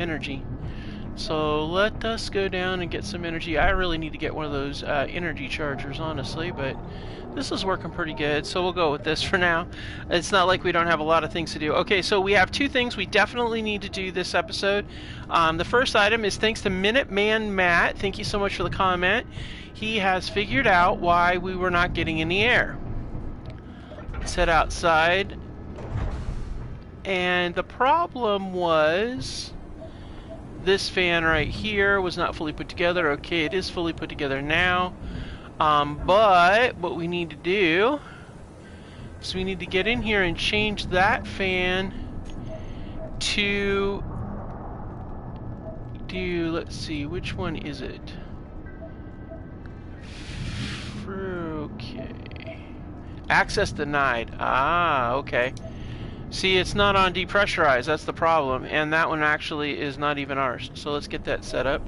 energy. So let us go down and get some energy. I really need to get one of those energy chargers, honestly, but this is working pretty good, so we'll go with this for now. It's not like we don't have a lot of things to do. Okay, so we have two things we definitely need to do this episode. The first item is thanks to Minuteman Matt. Thank you so much for the comment. He has figured out why we were not getting any air. Let's head outside. And the problem was this fan right here was not fully put together. Okay, it is fully put together now. But what we need to do is we need to get in here and change that fan to let's see, which one is it? Okay. Access denied. Ah, okay. See, it's not on depressurized, that's the problem, and that one actually is not even ours. So let's get that set up.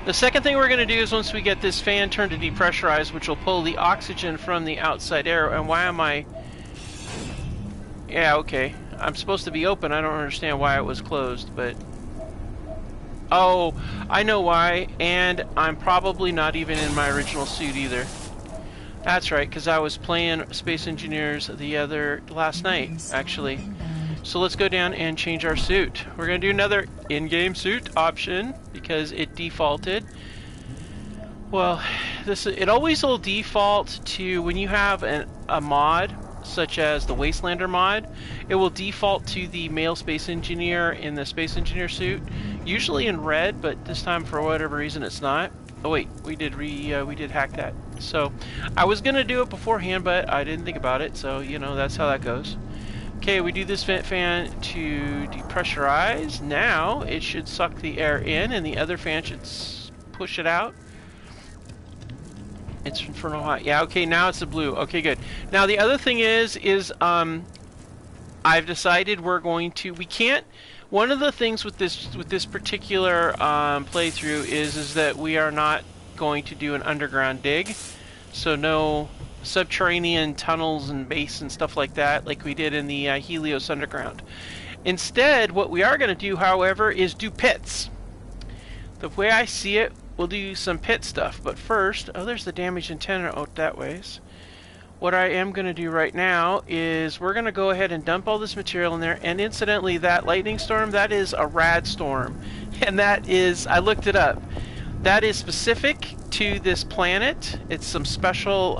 The second thing we're going to do is once we get this fan turned to depressurized, which will pull the oxygen from the outside air, and why am I... Yeah, okay. I'm supposed to be open, I don't understand why it was closed, but... Oh, I know why, and I'm probably not even in my original suit either. That's right, because I was playing Space Engineers last night, actually. So let's go down and change our suit. We're going to do another in-game suit option, because it defaulted. Well, it always will default to, when you have a mod, such as the Wastelander mod, it will default to the male Space Engineer in the Space Engineer suit, usually in red, but this time for whatever reason it's not. Oh wait, we did hack that. So I was gonna do it beforehand, but I didn't think about it. So you know that's how that goes. Okay, we do this vent fan to depressurize. Now it should suck the air in, and the other fan should push it out. It's infernal hot. Yeah. Okay. Now it's the blue. Okay. Good. Now the other thing is I've decided we can't. One of the things with this particular playthrough is that we are not going to do an underground dig, so no subterranean tunnels and base and stuff like that, like we did in the Helios Underground. Instead, what we are going to do, however, is do pits. The way I see it, we'll do some pit stuff. But first, oh, there's the damaged antenna out that ways. What I am going to do right now is we're going to go ahead and dump all this material in there. And incidentally, that lightning storm, that is a rad storm. And that is, I looked it up, that is specific to this planet. It's some special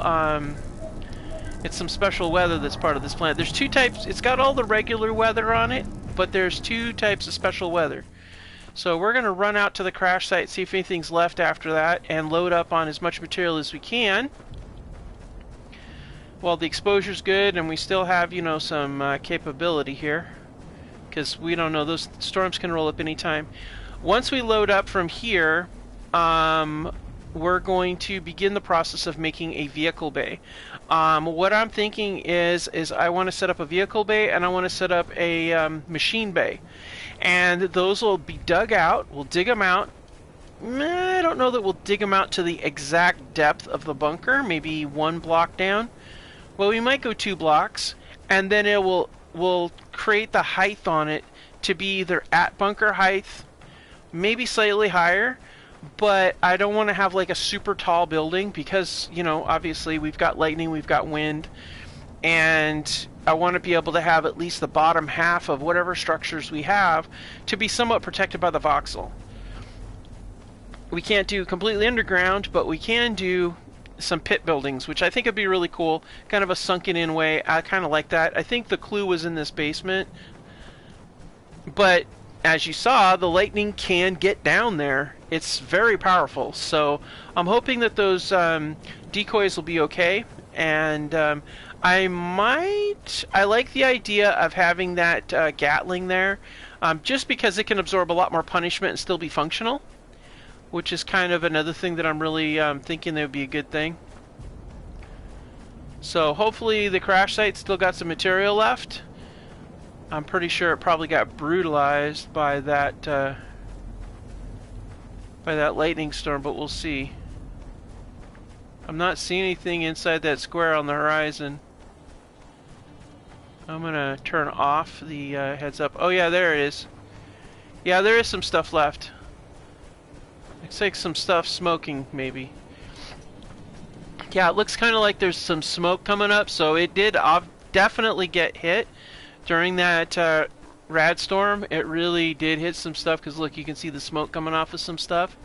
weather that's part of this planet. There's two types. It's got all the regular weather on it, but there's two types of special weather. So we're going to run out to the crash site, see if anything's left after that, and load up on as much material as we can. Well, the exposure's good, and we still have, you know, some capability here, because we don't know, those storms can roll up anytime. Once we load up from here, we're going to begin the process of making a vehicle bay. What I'm thinking is I want to set up a vehicle bay, and I want to set up a machine bay. And those will be dug out. We'll dig them out. I don't know that we'll dig them out to the exact depth of the bunker, maybe 1 block down. Well, we might go 2 blocks, and then it will create the height on it to be either at bunker height, maybe slightly higher, but I don't want to have like a super tall building because, you know, obviously we've got lightning, we've got wind, and I want to be able to have at least the bottom half of whatever structures we have to be somewhat protected by the voxel. We can't do completely underground, but we can do some pit buildings, which I think would be really cool. Kind of a sunken in way. I kind of like that. I think the clue was in this basement, but as you saw, the lightning can get down there. It's very powerful, so I'm hoping that those decoys will be okay. And I like the idea of having that Gatling there, just because it can absorb a lot more punishment and still be functional, which is kind of another thing that I'm really thinking that would be a good thing. So hopefully the crash site still got some material left. I'm pretty sure it probably got brutalized by that lightning storm, but we'll see. I'm not seeing anything inside that square on the horizon. I'm gonna turn off the heads up. Oh yeah, there it is. Yeah, there is some stuff left. Looks like some stuff smoking, maybe. Yeah, it looks kind of like there's some smoke coming up, so it did definitely get hit during that rad storm. It really did hit some stuff, because look, you can see the smoke coming off of some stuff.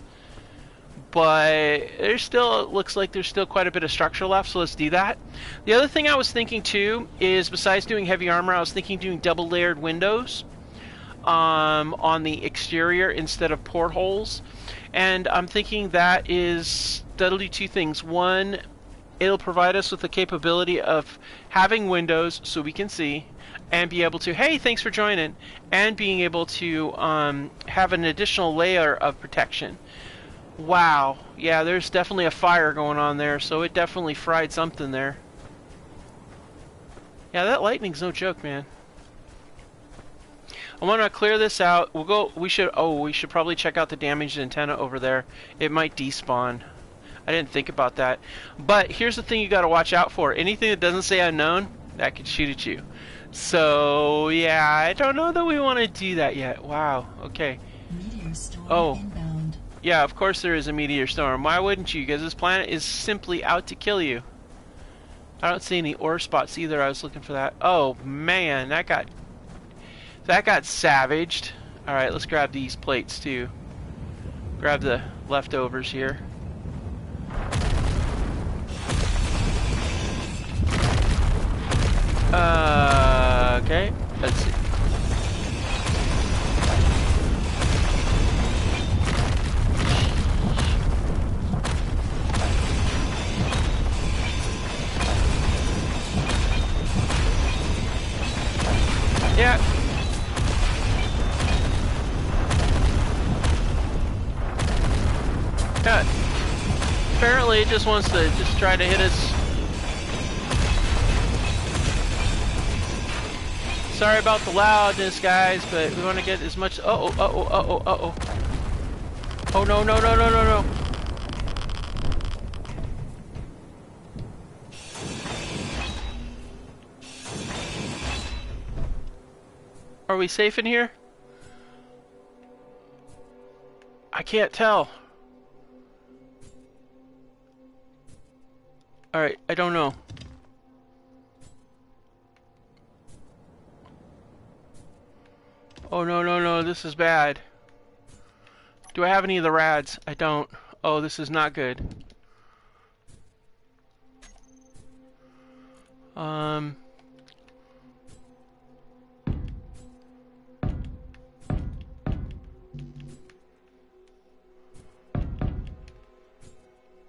But there's still, it looks like there's still quite a bit of structure left, so let's do that. The other thing I was thinking too is, besides doing heavy armor, I was thinking doing double layered windows on the exterior instead of portholes. And I'm thinking that'll do two things. One, it'll provide us with the capability of having windows so we can see and be able to, hey, thanks for joining, and being able to have an additional layer of protection. Wow, yeah, there's definitely a fire going on there, so it definitely fried something there. Yeah, that lightning's no joke, man. I want to clear this out. We should probably check out the damaged antenna over there. It might despawn. I didn't think about that. But here's the thing you got to watch out for. Anything that doesn't say unknown, that could shoot at you. So, yeah, I don't know that we want to do that yet. Wow, okay. Meteor storm inbound. Yeah, of course there is a meteor storm. Why wouldn't you? Because this planet is simply out to kill you. I don't see any ore spots either. I was looking for that. Oh, man, that got savaged. Alright, let's grab these plates too. Grab the leftovers here. Okay, let's see. Yeah. Yeah. Apparently it just wants to try to hit us. Sorry about the loudness, guys, but we want to get as much. Oh no. Are we safe in here? I can't tell. Alright, I don't know. Oh no, this is bad. Do I have any of the rads? I don't. Oh, this is not good.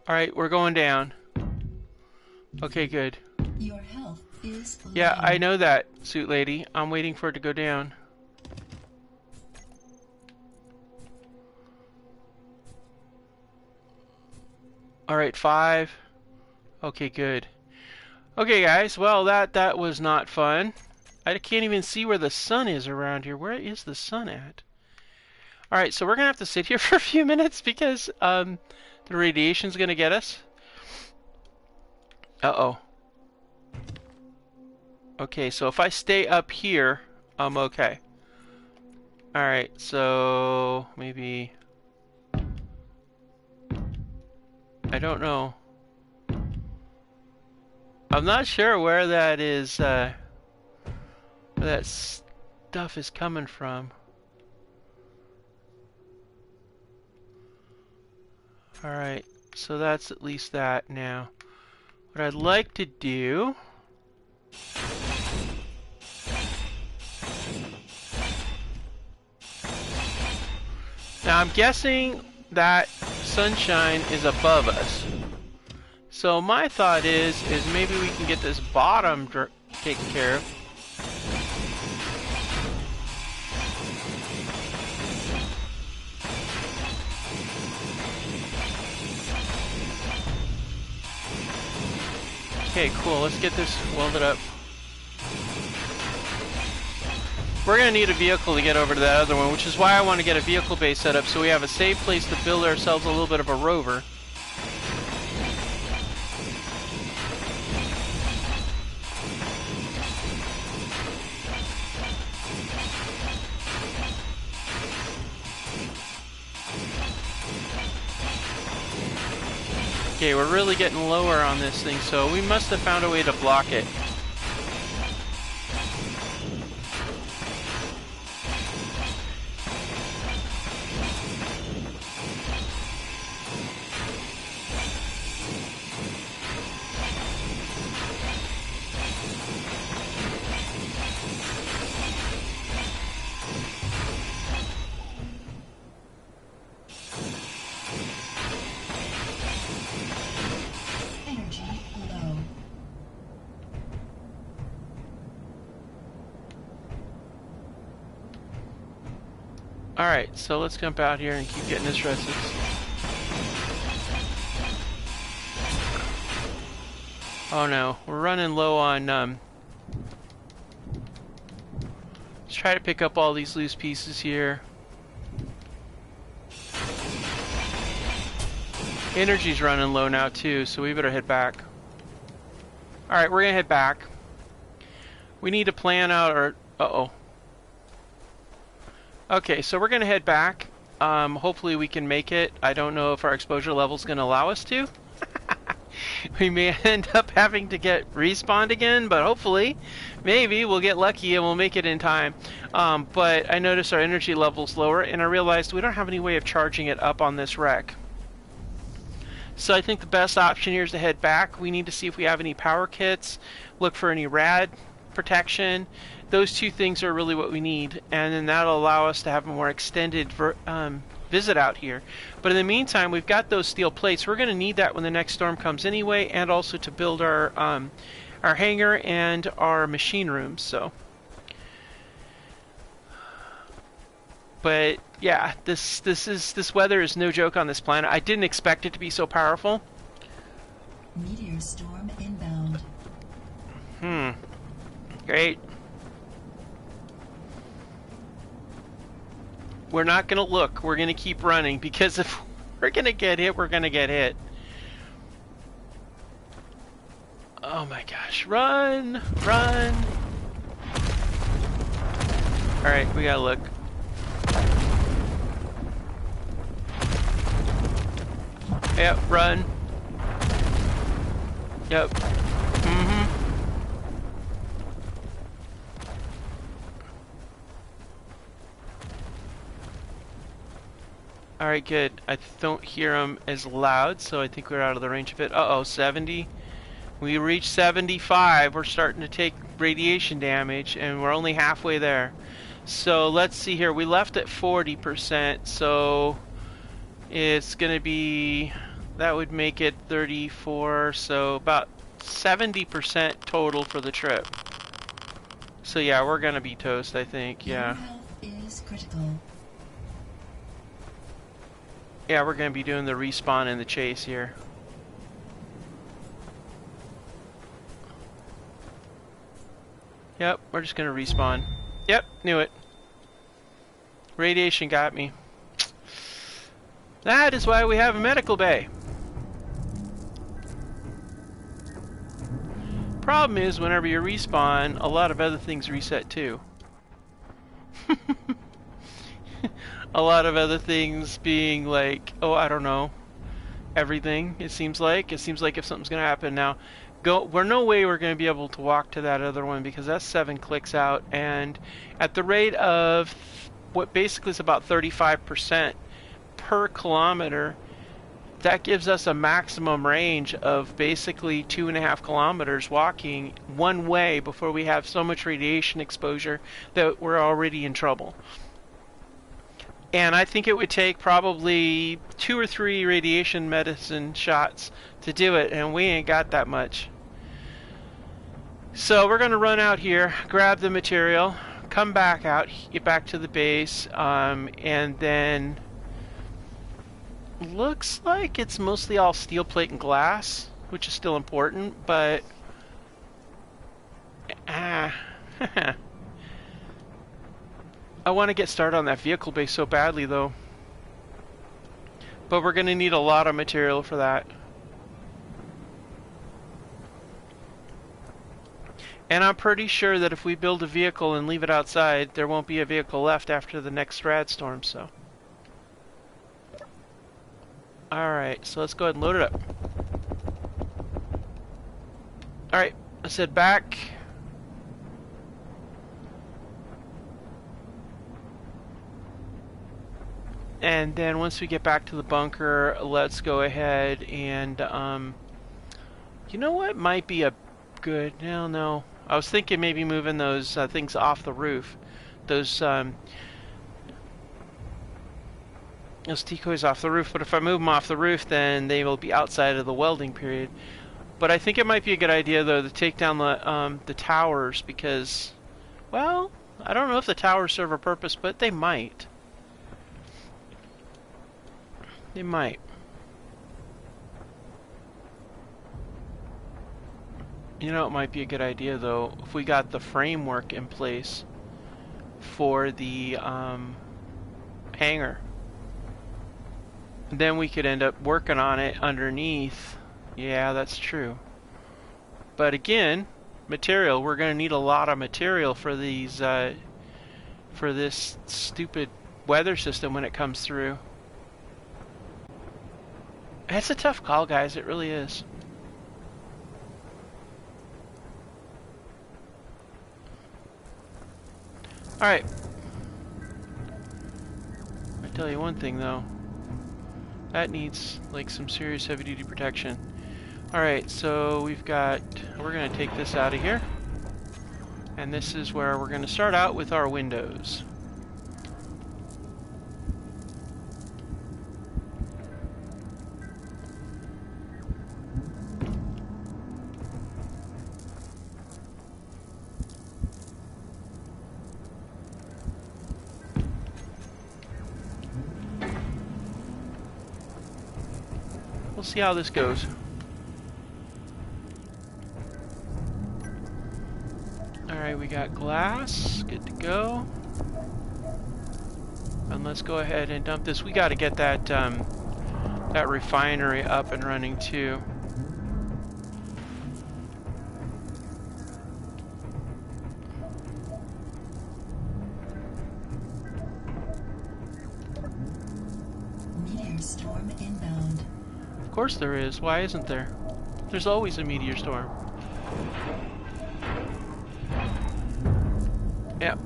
Alright, we're going down. Okay, good. Your health is low. Yeah, I know that, suit lady. I'm waiting for it to go down. Alright, 5. Okay, good. Okay, guys, well, that was not fun. I can't even see where the sun is around here. Where is the sun at? Alright, so we're gonna have to sit here for a few minutes because the radiation's gonna get us. Uh-oh. Okay, so if I stay up here, I'm okay. Alright, so maybe... I don't know. I'm not sure where that is, where that stuff is coming from. Alright, so that's at least that now. What I'd like to do... Now I'm guessing that sunshine is above us. So my thought is maybe we can get this bottom taken care of. Okay, cool. Let's get this welded up. We're going to need a vehicle to get over to that other one, which is why I want to get a vehicle base set up so we have a safe place to build ourselves a little bit of a rover. Okay, we're really getting lower on this thing, so we must have found a way to block it. Energy low. Alright, so let's jump out here and keep getting this resistance. Oh no, we're running low on, let's try to pick up all these loose pieces here. Energy's running low now too, so we better head back. Alright, we're gonna head back. We need to plan out our... Uh-oh. Okay, so we're gonna head back. Hopefully we can make it. I don't know if our exposure level's gonna allow us to. We may end up having to get respawned again, but hopefully, maybe we'll get lucky and we'll make it in time. But I noticed our energy level's lower, and I realized we don't have any way of charging it up on this wreck. So I think the best option here is to head back. We need to see if we have any power kits, look for any rad protection. Those two things are really what we need, and then that'll allow us to have a more extended visit out here. But in the meantime, we've got those steel plates. We're going to need that when the next storm comes anyway, and also to build our hangar and our machine rooms. So, but yeah, this weather is no joke on this planet. I didn't expect it to be so powerful. Meteor storm inbound. Great. We're not going to look. We're going to keep running, because if we're going to get hit, we're going to get hit. Oh my gosh. Run! Run! Alright, we gotta look. Yep, run. Yep. Alright, good. I don't hear them as loud, so I think we're out of the range of it. Uh-oh, 70. We reached 75. We're starting to take radiation damage, and we're only halfway there. So let's see here. We left at 40%, so it's going to be... That would make it 34, so about 70% total for the trip. So yeah, we're going to be toast, I think. Yeah. Your health is critical. Yeah, we're going to be doing the respawn and the chase here. Yep, we're just going to respawn. Yep, knew it. Radiation got me. That is why we have a medical bay. Problem is, whenever you respawn, a lot of other things reset too. A lot of other things being like, oh, I don't know, everything, it seems like. It seems like if something's going to happen now, we're no way we're going to be able to walk to that other one, because that's 7 clicks out, and at the rate of what basically is about 35% per kilometer, that gives us a maximum range of basically 2.5 kilometers walking one way before we have so much radiation exposure that we're already in trouble. And I think it would take probably 2 or 3 radiation medicine shots to do it, and we ain't got that much. So we're going to run out here, grab the material, come back out, get back to the base, and then looks like it's mostly all steel plate and glass, which is still important, but I want to get started on that vehicle base so badly, though. But we're going to need a lot of material for that. And I'm pretty sure that if we build a vehicle and leave it outside, there won't be a vehicle left after the next rad storm, so. Alright, so let's go ahead and load it up. Alright, let's head back. And then once we get back to the bunker, let's go ahead and, you know what might be a good, no. I was thinking maybe moving those things off the roof. Those decoys off the roof, but if I move them off the roof, then they will be outside of the welding period. But I think it might be a good idea, though, to take down the towers, because, well, I don't know if the towers serve a purpose, but they might. They might. You know, it might be a good idea, though, if we got the framework in place for the hangar. Then we could end up working on it underneath. Yeah, that's true. But again, material. We're going to need a lot of material for these, for this stupid weather system when it comes through. It's a tough call, guys. It really is. Alright. I tell you one thing, though. That needs, like, some serious heavy-duty protection. Alright, so we're going to take this out of here. And this is where we're going to start out with our windows. We'll see how this goes. Alright, we got glass. Good to go. And let's go ahead and dump this. We got to get that that refinery up and running too. Meteor storm inbound. Of course there is. Why isn't there? There's always a meteor storm. Yep.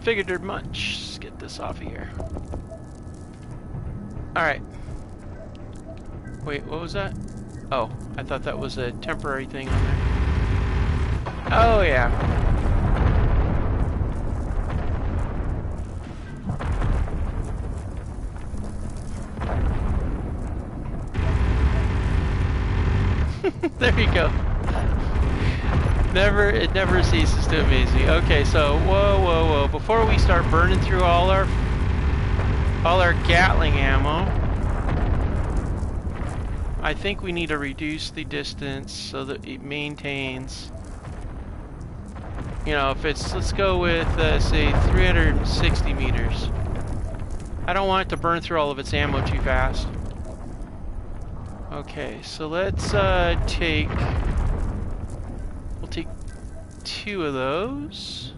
Figured there'd much. Let's get this off of here. Alright. Wait, what was that? Oh, I thought that was a temporary thing on there. Oh, yeah. There you go. It never ceases to amaze me. Okay, so whoa. Before we start burning through all our Gatling ammo, I think we need to reduce the distance so that it maintains. You know, if it's, let's go with say 360 meters. I don't want it to burn through all of its ammo too fast. Okay, so let's take. We'll take 2 of those.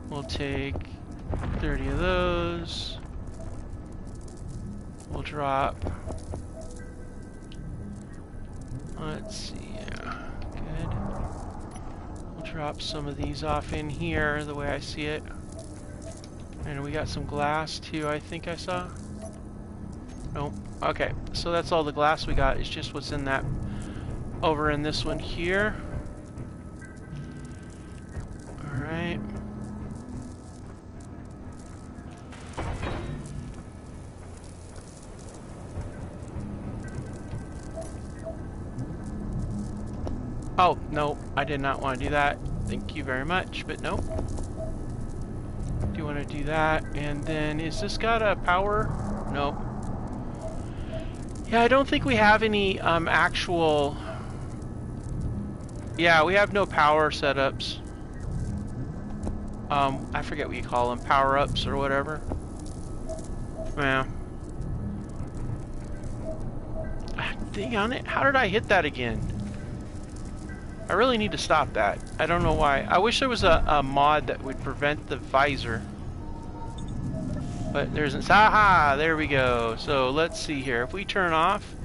We'll take 30 of those. We'll drop. Let's see, yeah, good. We'll drop some of these off in here the way I see it. And we got some glass too, I think I saw. Nope. Okay, so that's all the glass we got. It's just what's in that over in this one here. Alright. Oh, no, I did not want to do that. Thank you very much, but nope. Do you want to do that? And then, is this got a power? Nope. Yeah, I don't think we have any actual... Yeah, we have no power setups. I forget what you call them, power-ups or whatever. Yeah. Dang on it, how did I hit that again? I really need to stop that. I don't know why. I wish there was a mod that would prevent the visor. But there isn't. Aha! There we go. So let's see here. If we turn off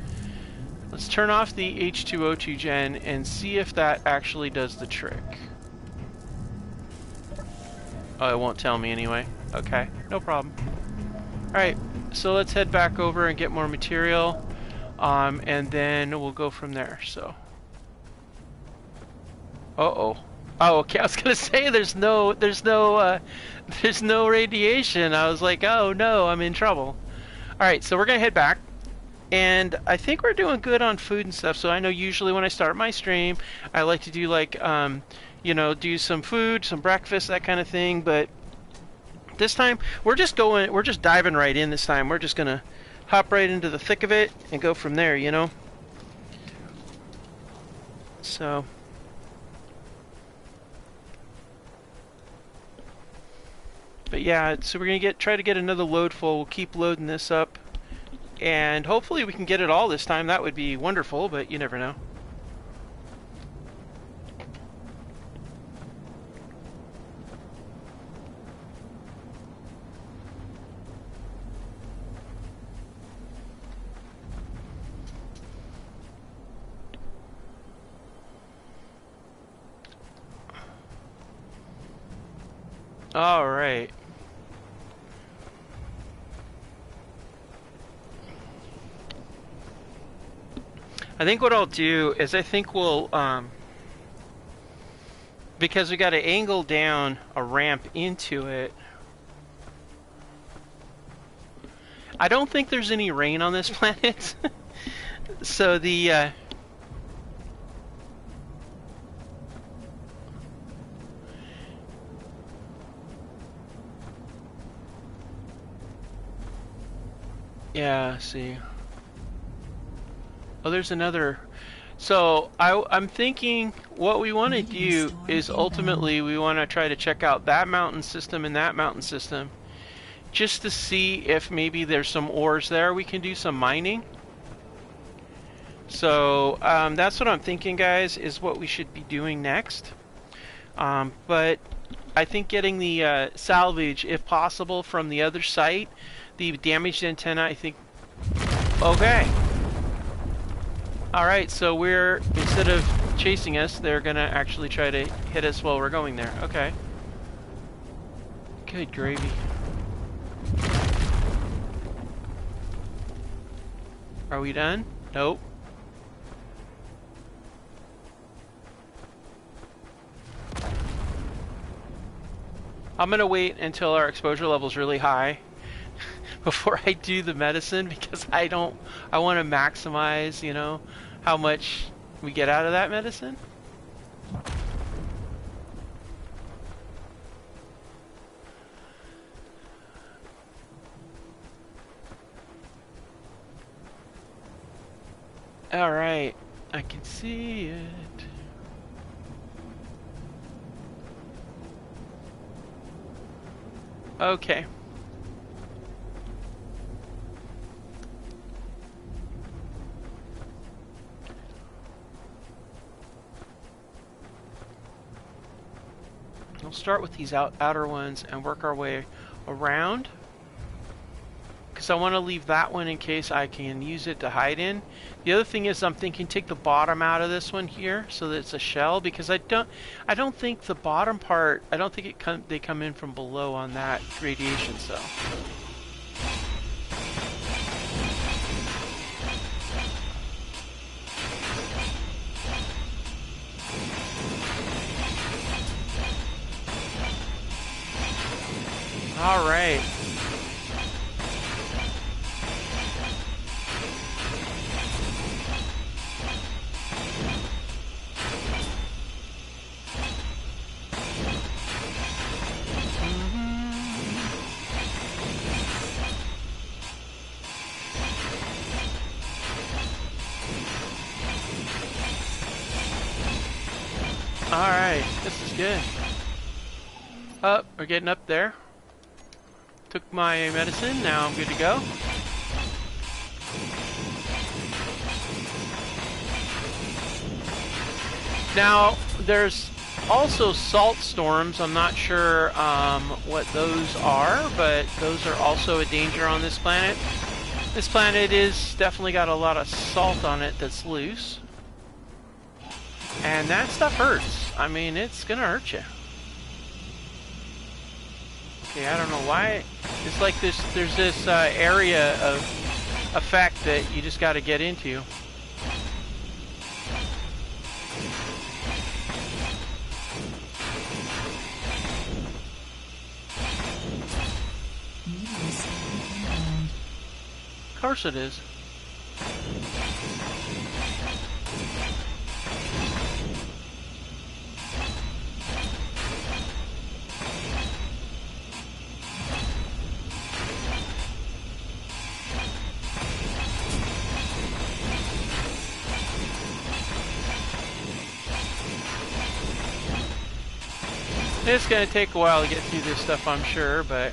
Let's turn off the H2O2 gen and see if that actually does the trick. Oh, it won't tell me anyway. Okay, no problem. Alright, so let's head back over and get more material. And then we'll go from there, so. Uh-oh. Oh, okay, I was gonna say there's no radiation. I was like, oh no, I'm in trouble. Alright, so we're gonna head back. And I think we're doing good on food and stuff. So I know usually when I start my stream, I like to do like, you know, do some food, some breakfast, that kind of thing. But this time we're just diving right in this time. We're just going to hop right into the thick of it and go from there, you know? So. But yeah, so we're going to try to get another load full. We'll keep loading this up. And hopefully we can get it all this time. That would be wonderful, but you never know. All right. I think what I'll do is I think we'll, because we got to angle down a ramp into it. I don't think there's any rain on this planet. So the, yeah, see. Oh, there's another. So I'm thinking what we want to do is ultimately we want to try to check out that mountain system and that mountain system just to see if maybe there's some ores there we can do some mining. So that's what I'm thinking, guys, is what we should be doing next. But I think getting the salvage, if possible, from the other site, the damaged antenna, I think. Okay. Alright, so we're, instead of chasing us, they're gonna actually try to hit us while we're going there. Okay. Good gravy. Are we done? Nope. I'm gonna wait until our exposure level's really high before I do the medicine, because I want to maximize, you know, how much we get out of that medicine. All right, I can see it. Okay. We'll start with these outer ones and work our way around, because I want to leave that one in case I can use it to hide in. The other thing is I'm thinking take the bottom out of this one here so that it's a shell, because I don't think the bottom part, I don't think they come in from below on that radiation cell. All right. All right, this is good. Oh, we're getting up there. Took my medicine, now I'm good to go. Now, there's also salt storms. I'm not sure what those are, but those are also a danger on this planet. This planet is definitely got a lot of salt on it that's loose. And that stuff hurts. I mean, it's gonna hurt you. Okay, I don't know why. It's like there's this area of effect that you just gotta get into. Of course it is. It's going to take a while to get through this stuff, I'm sure, but...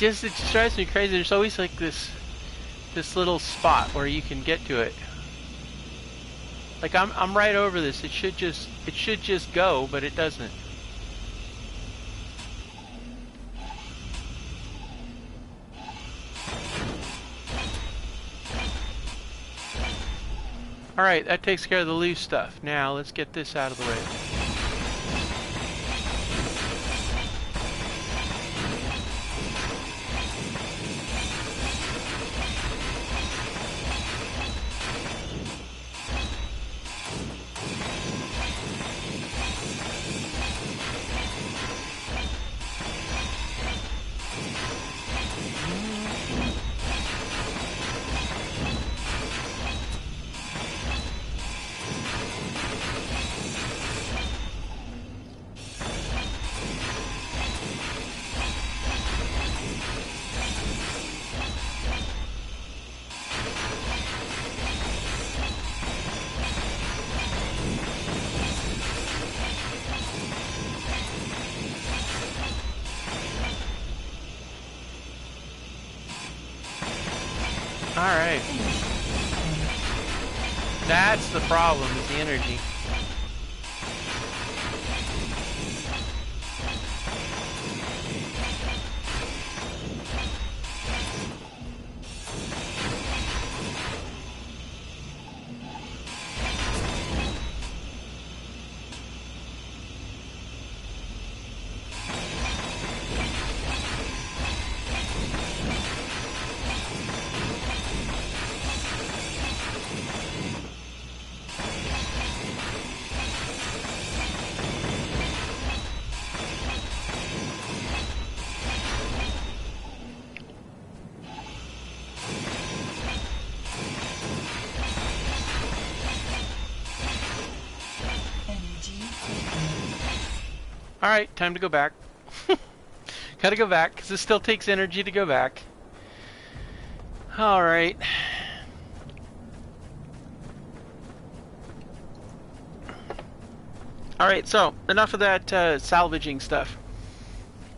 it just drives me crazy. There's always like this little spot where you can get to it. Like I'm right over this. It should just go, but it doesn't. All right, that takes care of the loose stuff. Now let's get this out of the way. Alright. That's the problem, is the energy. Alright, time to go back. Gotta go back, because this still takes energy to go back. Alright. Alright, so, enough of that salvaging stuff.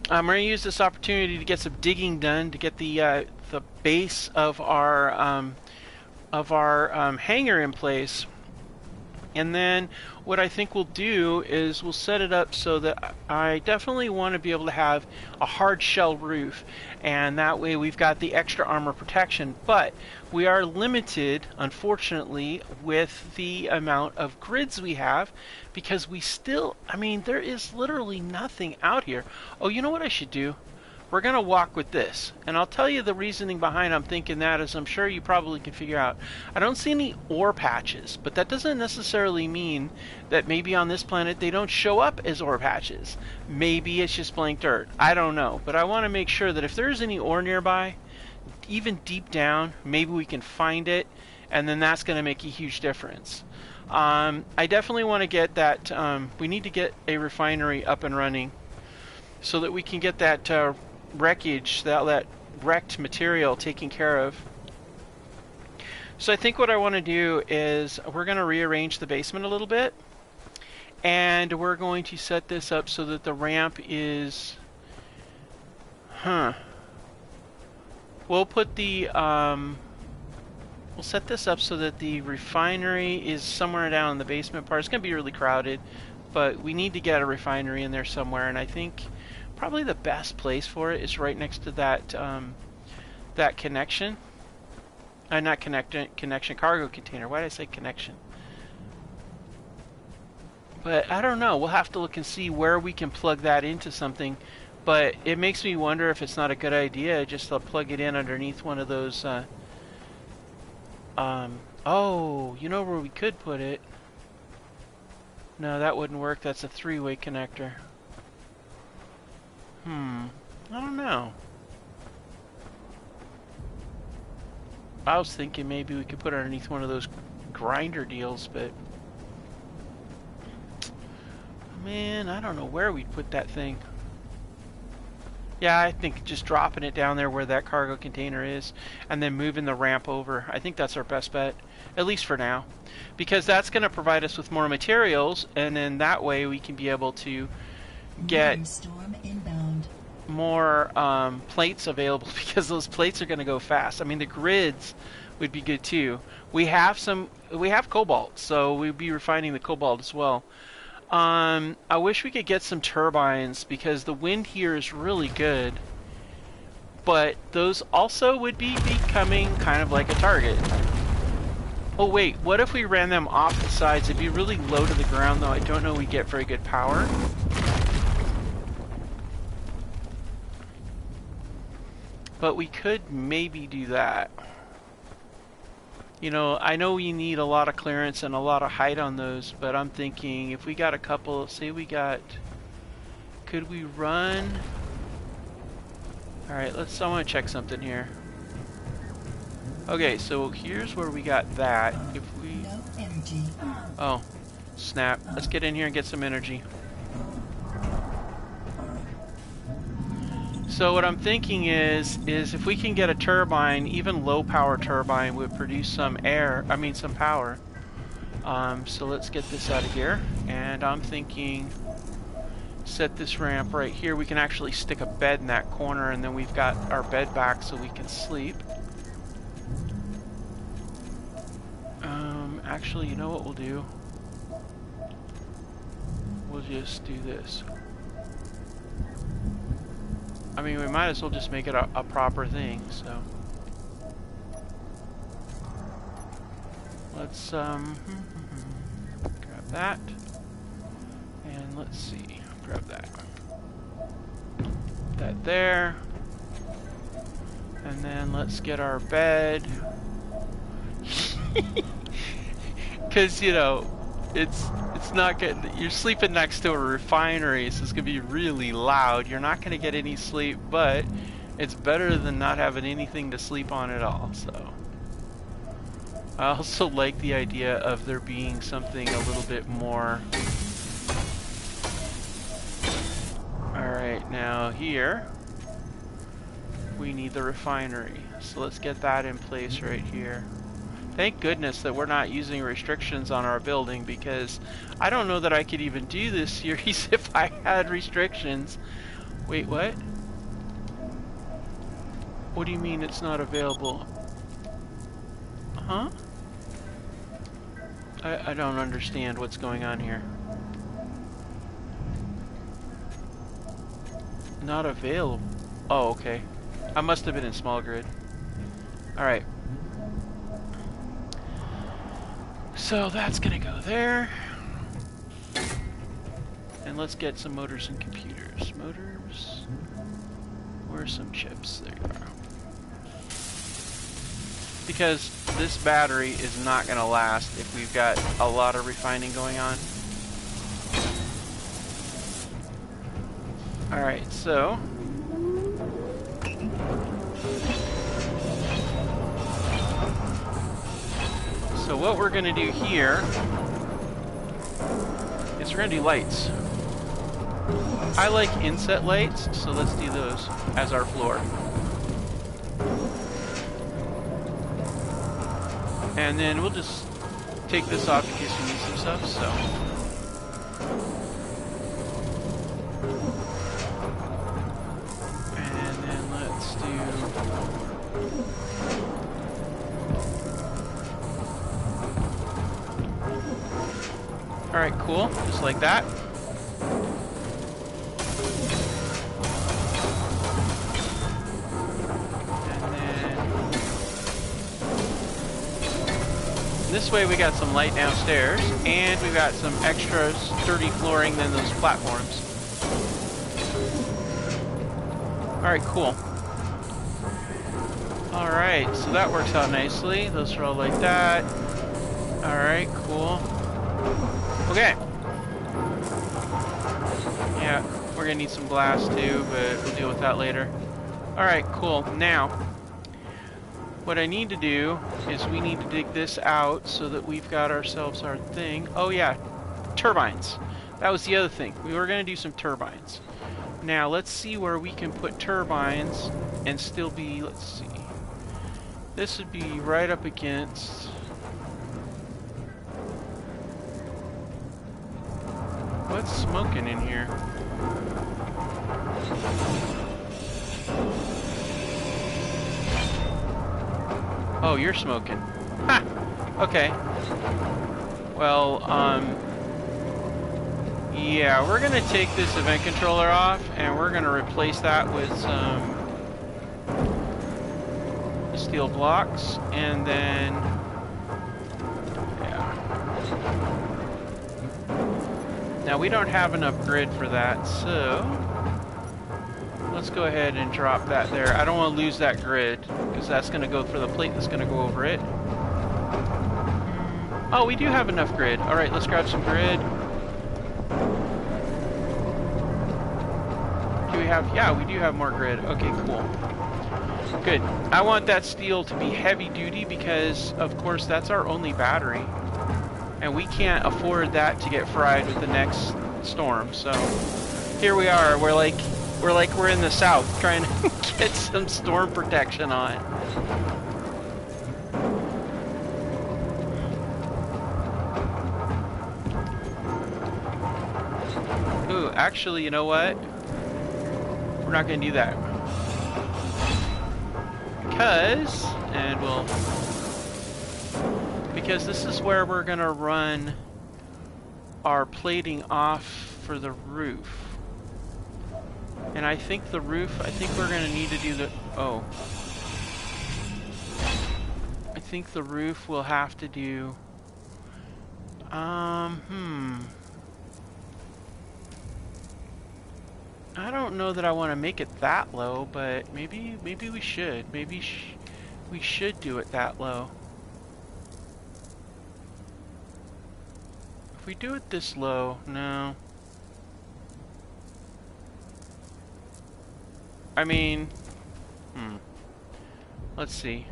We're going to use this opportunity to get some digging done to get the base of our hangar in place. And then what I think we'll do is we'll set it up so that I definitely want to be able to have a hard shell roof, and that way we've got the extra armor protection. But we are limited, unfortunately, with the amount of grids we have, because we still, I mean, there is literally nothing out here. Oh, you know what I should do? We're going to walk with this, and I'll tell you the reasoning behind I'm thinking that, as I'm sure you probably can figure out. I don't see any ore patches, but that doesn't necessarily mean that maybe on this planet they don't show up as ore patches. Maybe it's just blank dirt. I don't know, but I want to make sure that if there's any ore nearby, even deep down, maybe we can find it, and then that's going to make a huge difference. I definitely want to get that, we need to get a refinery up and running so that we can get that wreckage, that wrecked material taken care of. So I think what I want to do is we're going to rearrange the basement a little bit, and we're going to set this up so that the ramp is Huh. We'll put the, we'll set this up so that the refinery is somewhere down in the basement part. It's going to be really crowded, but we need to get a refinery in there somewhere, and I think probably the best place for it is right next to that, that connection. Not connection, cargo container. Why did I say connection? But I don't know. We'll have to look and see where we can plug that into something. But it makes me wonder if it's not a good idea just to plug it in underneath one of those. Oh, you know where we could put it? No, that wouldn't work. That's a three-way connector. I don't know. I was thinking maybe we could put it underneath one of those grinder deals, but man, I don't know where we'd put that thing. Yeah, I think just dropping it down there where that cargo container is and then moving the ramp over. I think that's our best bet, at least for now, because that's going to provide us with more materials, and then that way we can be able to get storm inbound. more plates available, because those plates are going to go fast. I mean, the grids would be good too. We have cobalt, so we'd be refining the cobalt as well. I wish we could get some turbines, because the wind here is really good, but those also would be becoming kind of like a target. Oh wait, what if we ran them off the sides? It'd be really low to the ground, though. I don't know we get very good power. But we could maybe do that. You know, I know we need a lot of clearance and a lot of height on those, but I'm thinking if we got a couple, say we got, could we run? Alright, I want to check something here. Okay, so here's where we got that. If we, No energy. oh, snap. Let's get in here and get some energy. So what I'm thinking is if we can get a turbine, even low power turbine would produce some some power. So let's get this out of here. And I'm thinking, set this ramp right here. We can actually stick a bed in that corner, and then we've got our bed back so we can sleep. Actually, you know what we'll do? We'll just do this. I mean, we might as well just make it a proper thing, so. Let's, grab that. And let's see, grab that. Put that there. And then let's get our bed. Because, you know, it's not good. You're sleeping next to a refinery, so it's gonna be really loud. You're not gonna get any sleep, but it's better than not having anything to sleep on at all. So I also like the idea of there being something a little bit more. Alright, now here we need the refinery, so let's get that in place right here. Thank goodness that we're not using restrictions on our building, because I don't know that I could even do this series if I had restrictions. Wait, what? What do you mean it's not available? Huh? I don't understand what's going on here. Not available. Oh, okay. I must have been in small grid. Alright. So that's gonna go there. And let's get some motors and computers. Motors. Where's some chips? There you are. Because this battery is not gonna last if we've got a lot of refining going on. Alright, so what we're going to do here is we're going to do lights. I like inset lights, so let's do those as our floor. And then we'll just take this off in case we need some stuff, so. And then Alright, cool. Just like that. And then... this way we got some light downstairs, and we got some extra sturdy flooring than those platforms. Alright, cool. Alright, so that works out nicely. Those are all like that. Alright, cool. Okay. Yeah, we're gonna need some glass too, but we'll deal with that later. Alright, cool. Now, what I need to do is we need to dig this out so that we've got ourselves our thing. Oh yeah, turbines. That was the other thing. We were gonna do some turbines. Now, let's see where we can put turbines and still be, let's see. This would be right up against... what's smoking in here? Oh, you're smoking. Ha! Okay. Well, yeah, we're gonna take this event controller off, and we're gonna replace that with some steel blocks, and then... yeah. Now, we don't have enough grid for that, so... let's go ahead and drop that there. I don't want to lose that grid, because that's going to go for the plate that's going to go over it. Oh, we do have enough grid. Alright, let's grab some grid. Do we have... yeah, we do have more grid. Okay, cool. Good. I want that steel to be heavy duty because, of course, that's our only battery. And we can't afford that to get fried with the next storm. So, here we are. We're in the south trying to get some storm protection on. Ooh, actually, you know what? We're not going to do that. Because this is where we're going to run our plating off for the roof. And I think the roof, I think we're going to need to do the... oh. I think the roof will have to do... I don't know that I want to make it that low, but maybe we should. Maybe we should do it that low. If we do it this low, no. I mean, let's see.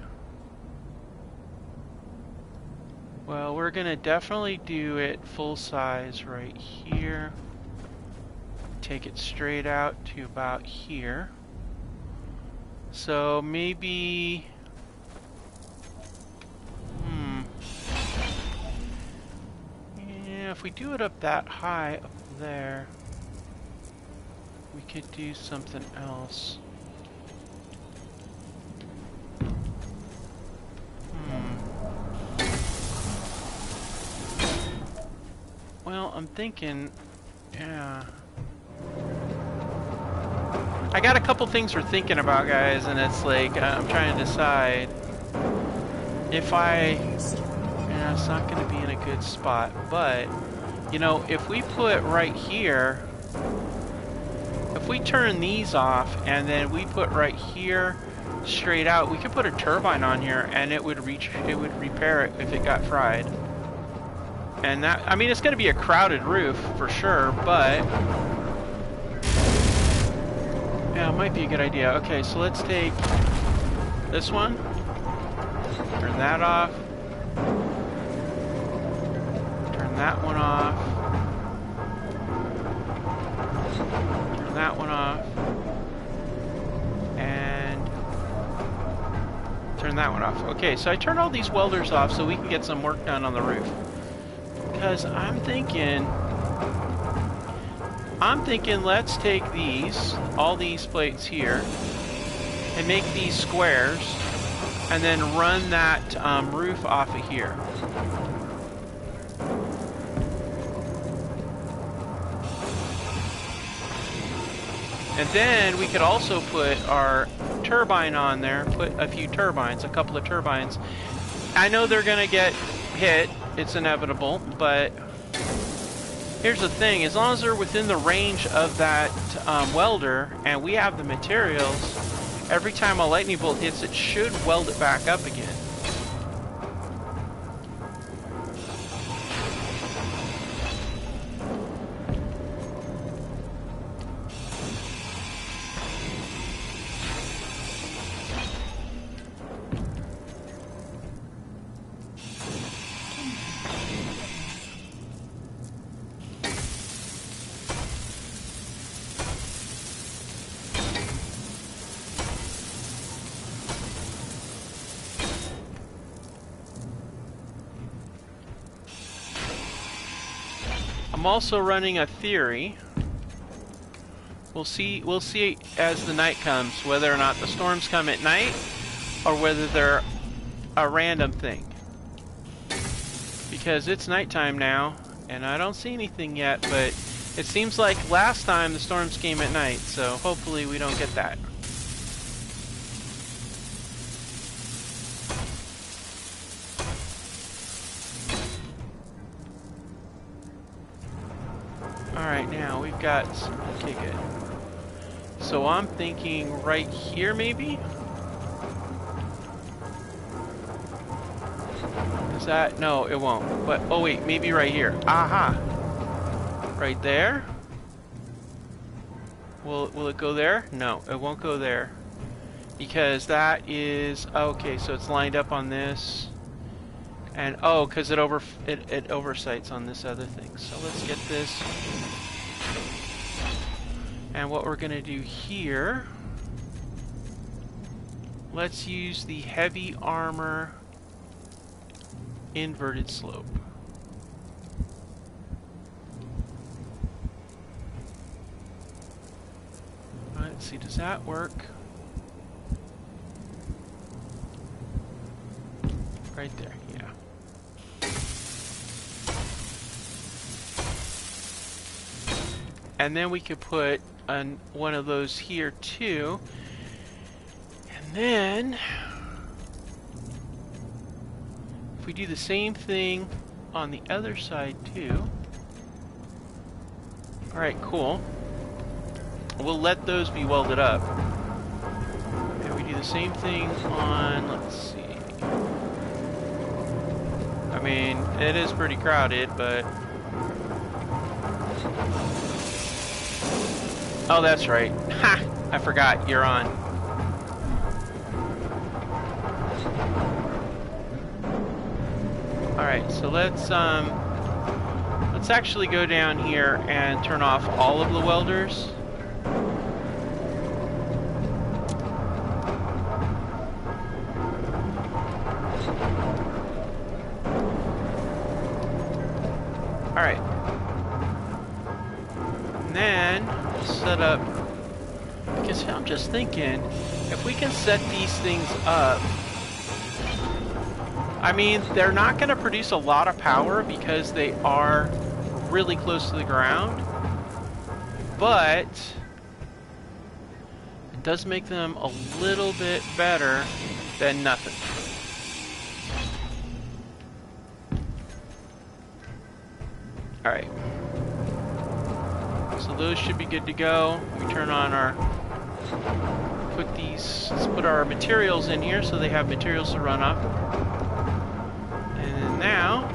Well, we're gonna definitely do it full size right here. Take it straight out to about here. So maybe... yeah, if we do it up that high up there, we could do something else. Well, I'm thinking, yeah. I got a couple things we're thinking about, guys, and it's like, I'm trying to decide if yeah, it's not going to be in a good spot, but, you know, if we put right here, if we turn these off and then we put right here straight out, we could put a turbine on here and it would repair it if it got fried. And that, I mean, it's going to be a crowded roof for sure, but yeah, it might be a good idea. Okay, so let's take this one, turn that off, turn that one off, turn that one off, and turn that one off. Okay, so I turned all these welders off so we can get some work done on the roof. Because I'm thinking let's take these, all these plates here, and make these squares, and then run that roof off of here. And then we could also put our turbine on there, put a few turbines, a couple of turbines. I know they're gonna get hit, it's inevitable, but here's the thing, as long as they're within the range of that welder, and we have the materials, every time a lightning bolt hits, it should weld it back up again. I'm also running a theory. We'll see as the night comes whether or not the storms come at night or whether they're a random thing. Because it's nighttime now and I don't see anything yet, but it seems like last time the storms came at night, so hopefully we don't get that. Alright, now we've got... Okay, good. So I'm thinking right here, maybe? Is that... No, it won't. But, oh wait, maybe right here. Aha! Right there? Will it go there? No, it won't go there. Because that is... Okay, so it's lined up on this. And, oh, because it oversights on this other thing. So let's get this... And what we're going to do here, let's use the heavy armor inverted slope. Let's see, does that work? Right there, yeah. And then we could put one of those here too. And then if we do the same thing on the other side too. Alright, cool. We'll let those be welded up. And we do the same thing on, let's see. I mean, it is pretty crowded, but... Oh, that's right. Ha! I forgot, you're on. Alright, so let's actually go down here and turn off all of the welders. Alright. And then set up, because I'm just thinking, if we can set these things up, I mean, they're not going to produce a lot of power because they are really close to the ground, but it does make them a little bit better than nothing. Alright. So those should be good to go. We turn on our... Let's put our materials in here so they have materials to run up. And then now...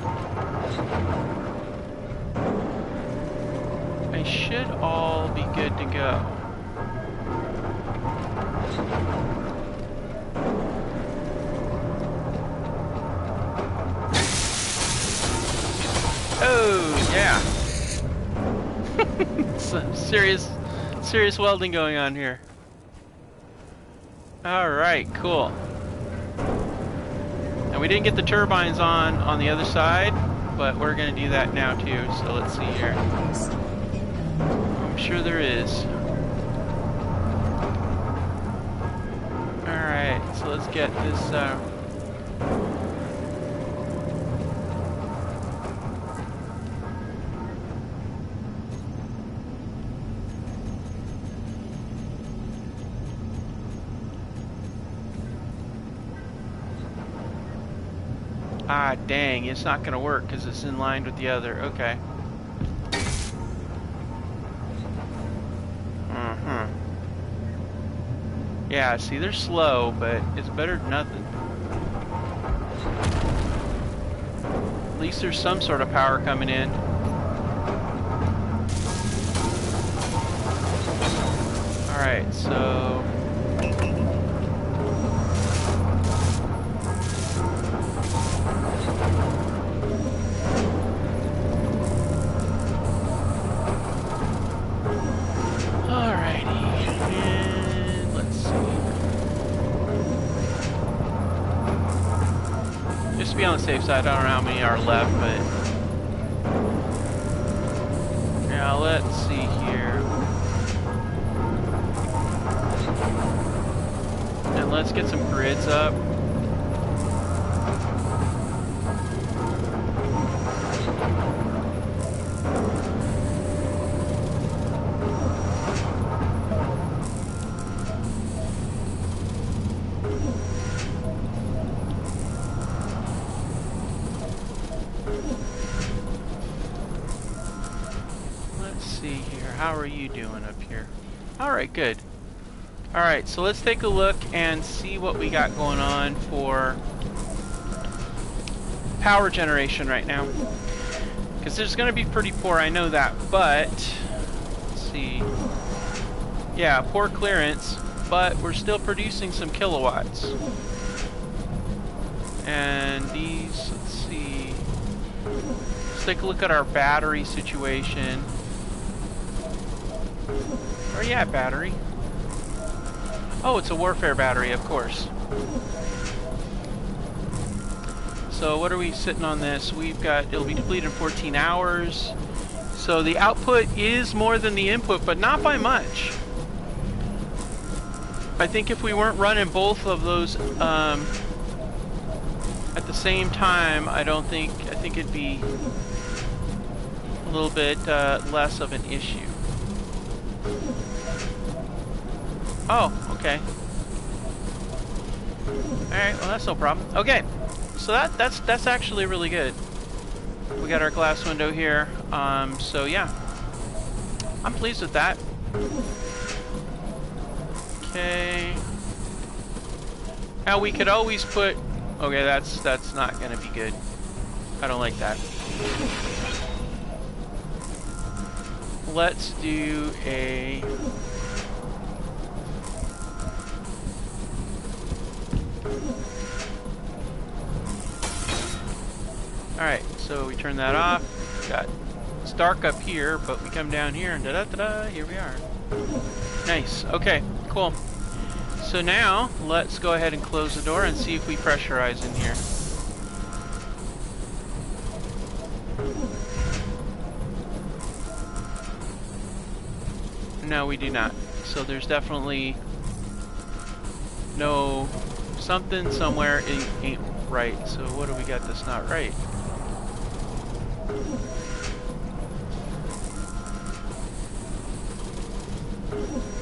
They should all be good to go. Oh, yeah. Some serious welding going on here. Alright, cool. And we didn't get the turbines on the other side, but we're going to do that now too. So let's see here. I'm sure there is. Alright, so let's get this... Ah, dang, it's not gonna work because it's in line with the other. Okay. Yeah, see, they're slow, but it's better than nothing. At least there's some sort of power coming in. Alright, so... Alrighty, and let's see. Just to be on the safe side, I don't know how many are left, but... Now, let's see here. And let's get some grids up. Let's see here. How are you doing up here? Alright, good. Alright, so let's take a look and see what we got going on for power generation right now. Because it's going to be pretty poor, I know that, but let's see. Yeah, poor clearance, but we're still producing some kilowatts. And these, let's see. Let's take a look at our battery situation. Where are you at, battery? Oh, it's a warfare battery, of course. So what are we sitting on this? We've got, it'll be depleted in 14 hours. So the output is more than the input, but not by much. I think if we weren't running both of those at the same time, I think it'd be a little bit less of an issue. Oh, okay. Alright, well that's no problem. Okay, so that's actually really good. We got our glass window here, so yeah. I'm pleased with that. Okay. Now we could always put... Okay, that's not gonna be good. I don't like that. Let's do a... Alright, so we turn that off. It's dark up here, but we come down here and da-da-da-da, here we are. Nice, okay, cool. So now, let's go ahead and close the door and see if we pressurize in here. No, we do not. So there's definitely no... Something somewhere ain't right. So what do we got that's not right?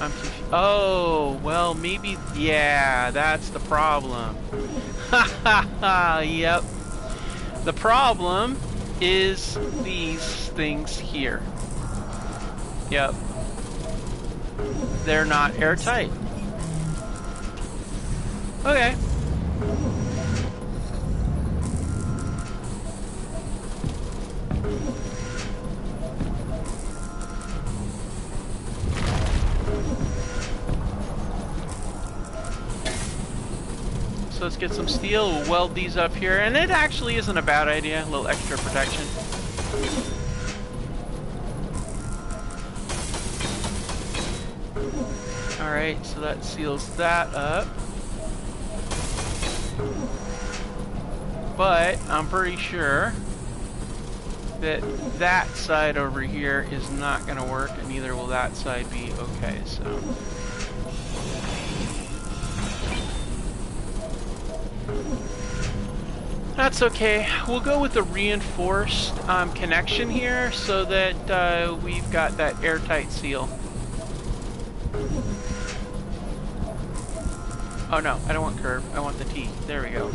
I'm confused. Oh, well, maybe, yeah, that's the problem. Ha ha ha, yep. The problem is these things here. Yep. They're not airtight. Okay. So let's get some steel, we'll weld these up here, and it actually isn't a bad idea, a little extra protection. Alright, so that seals that up. But I'm pretty sure that that side over here is not going to work, and neither will that side be okay, so... That's okay. We'll go with the reinforced connection here so that we've got that airtight seal. Oh no, I don't want curve. I want the T. There we go.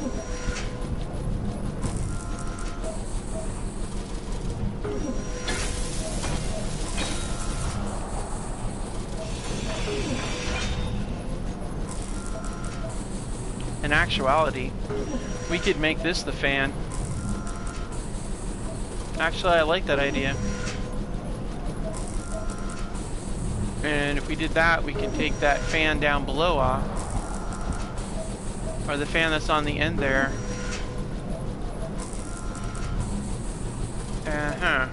in actuality, we could make this the fan. Actually, I like that idea. And if we did that, we could take that fan down below off. Or the fan that's on the end there. Uh-huh.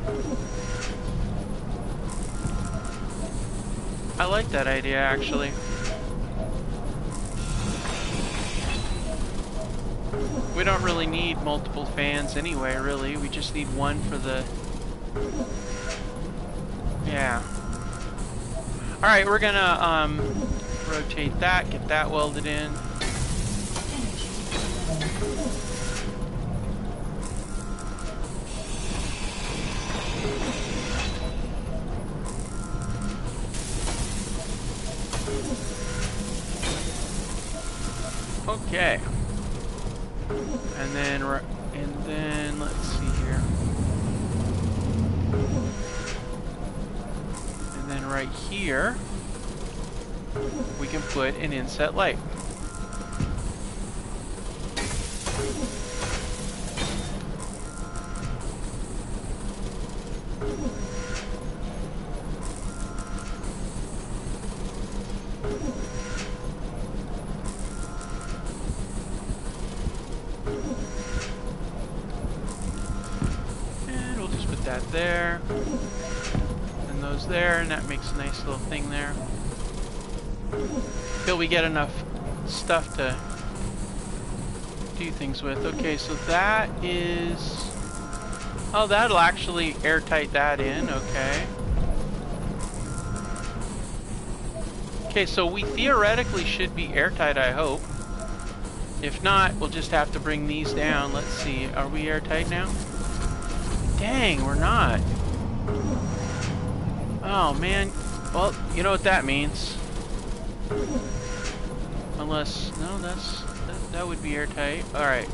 I like that idea, actually. We don't really need multiple fans anyway, really. We just need one for the... Yeah. Alright, we're gonna, rotate that, get that welded in. Okay. And then let's see here. And then right here, we can put an inset light. That there, and those there, and that makes a nice little thing there. Till we get enough stuff to do things with. Okay, so that is... Oh, that'll actually airtight that in, okay. Okay, so we theoretically should be airtight, I hope. If not, we'll just have to bring these down. Let's see, are we airtight now? Dang, we're not. Oh, man. Well, you know what that means. Unless... No, that would be airtight. Alright.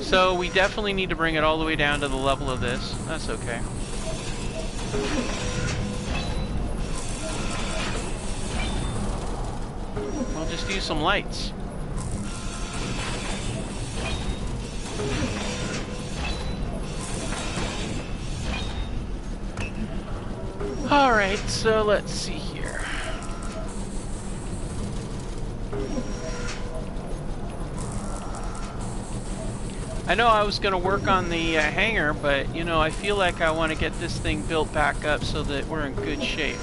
So, we definitely need to bring it all the way down to the level of this. That's okay. We'll just use some lights. Alright, so let's see here. I know I was going to work on the hangar, but, you know, I feel like I want to get this thing built back up so that we're in good shape.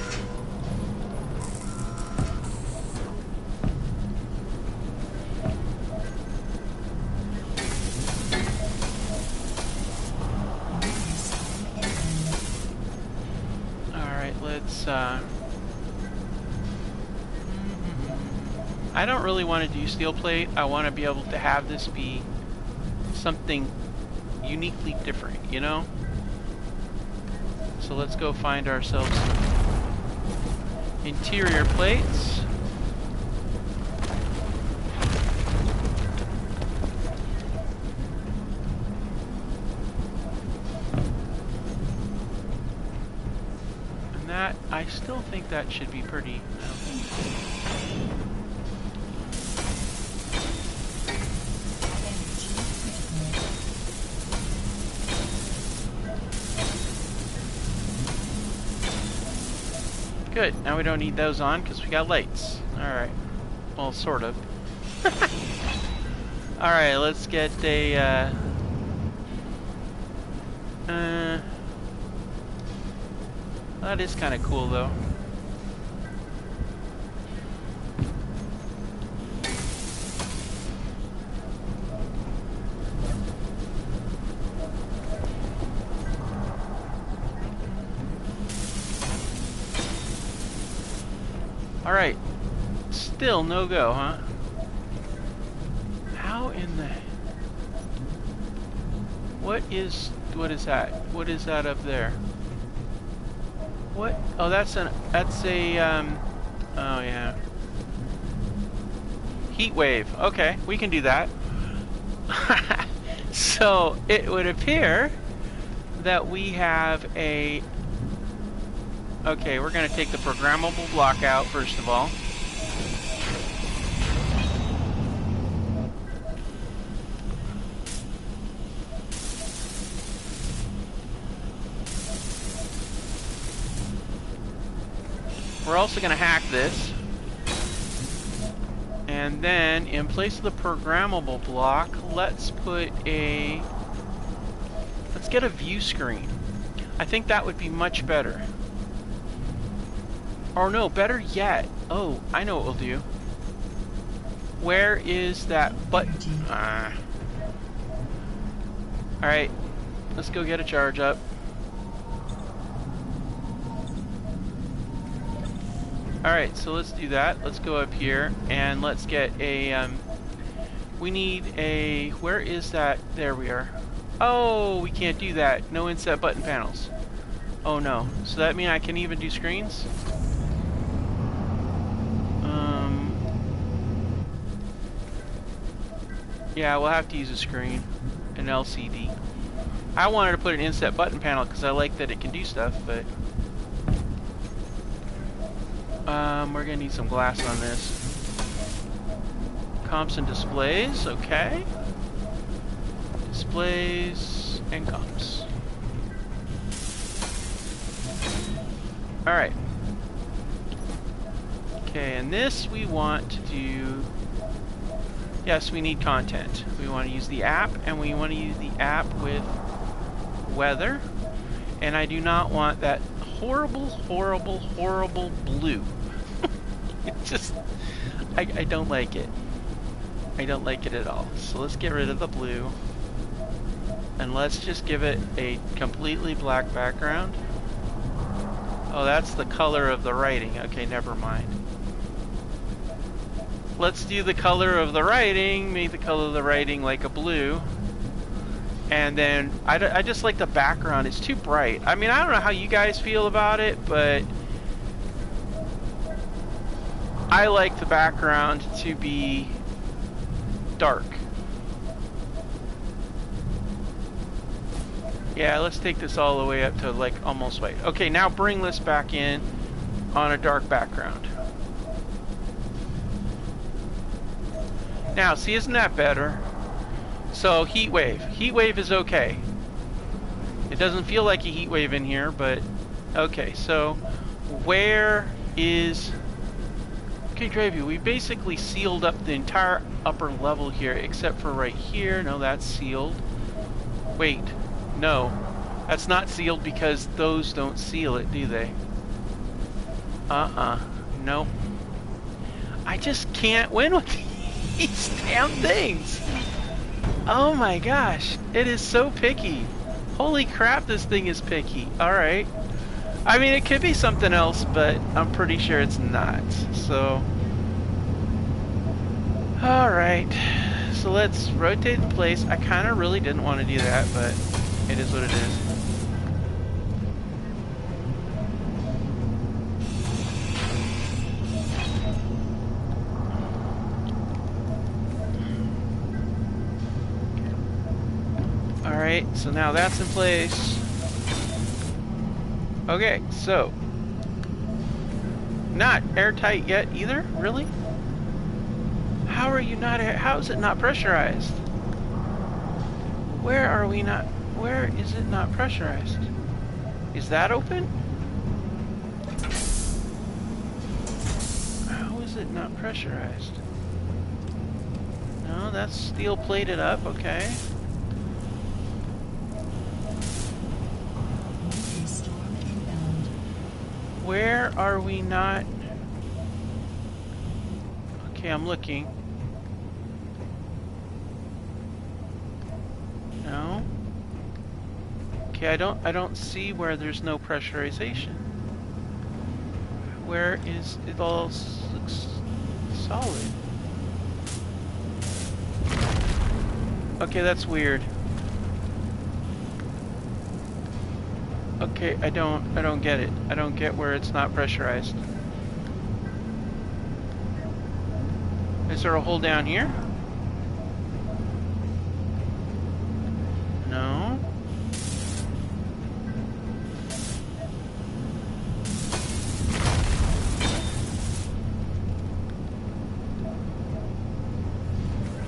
I don't really want to do steel plate. I want to be able to have this be something uniquely different, you know? So let's go find ourselves interior plates. And that, I still think that should be pretty... Good, now we don't need those on because we got lights. Alright. Well, sort of. Alright, let's get a, that is kind of cool, though. Alright. Still no go, huh? How in the... What is that? What is that up there? What? Oh, that's a, oh yeah. Heat wave. Okay, we can do that. So, it would appear that we have a... Okay, we're going to take the programmable block out first of all. We're also going to hack this. And then, in place of the programmable block, let's put a... Let's get a view screen. I think that would be much better. Or no, better yet. Oh, I know what we'll do. Where is that button? Alright, let's go get a charge up. Alright, so let's do that. Let's go up here and let's get a, we need a, where is that? There we are. Oh, we can't do that. No inset button panels. Oh no. So that means I can even do screens? Yeah, we'll have to use a screen. An LCD. I wanted to put an inset button panel because I like that it can do stuff, but... we're gonna need some glass on this. Comps and displays, okay. Displays and comps. Alright. Okay, and this we want to do... Yes, we need content. We want to use the app, and we want to use the app with weather. And I do not want that horrible, horrible, horrible blue. It just... I don't like it. I don't like it at all. So let's get rid of the blue. And let's just give it a completely black background. Oh, that's the color of the writing. Okay, never mind. Let's do the color of the writing, make the color of the writing like a blue. And then, I just like the background, it's too bright. I mean, I don't know how you guys feel about it, but I like the background to be dark. Yeah, let's take this all the way up to like almost white. Okay, now bring this back in on a dark background. Now, see, isn't that better? So, heat wave. Heat wave is okay. It doesn't feel like a heat wave in here, but okay. So, where is... Okay, Gravy, we basically sealed up the entire upper level here, except for right here. No, that's sealed. Wait, no. That's not sealed because those don't seal it, do they? Nope. I just can't win with these damn things. Oh my gosh, it is so picky. Holy crap, this thing is picky. Alright. I mean, it could be something else, but I'm pretty sure it's not. So, alright. So let's rotate in place. I kind of really didn't want to do that, but it is what it is. Alright, so now that's in place. Okay, so not airtight yet either? Really? How are you not how is it not pressurized? Where are we not? Where is it not pressurized? Is that open? How is it not pressurized? No, that's steel plated up, okay. Where are we not? Okay, I'm looking. No. Okay, I don't see where there's no pressurization. Where is it all solid? Okay, that's weird. Okay, I don't get it. I don't get where it's not pressurized. Is there a hole down here? No.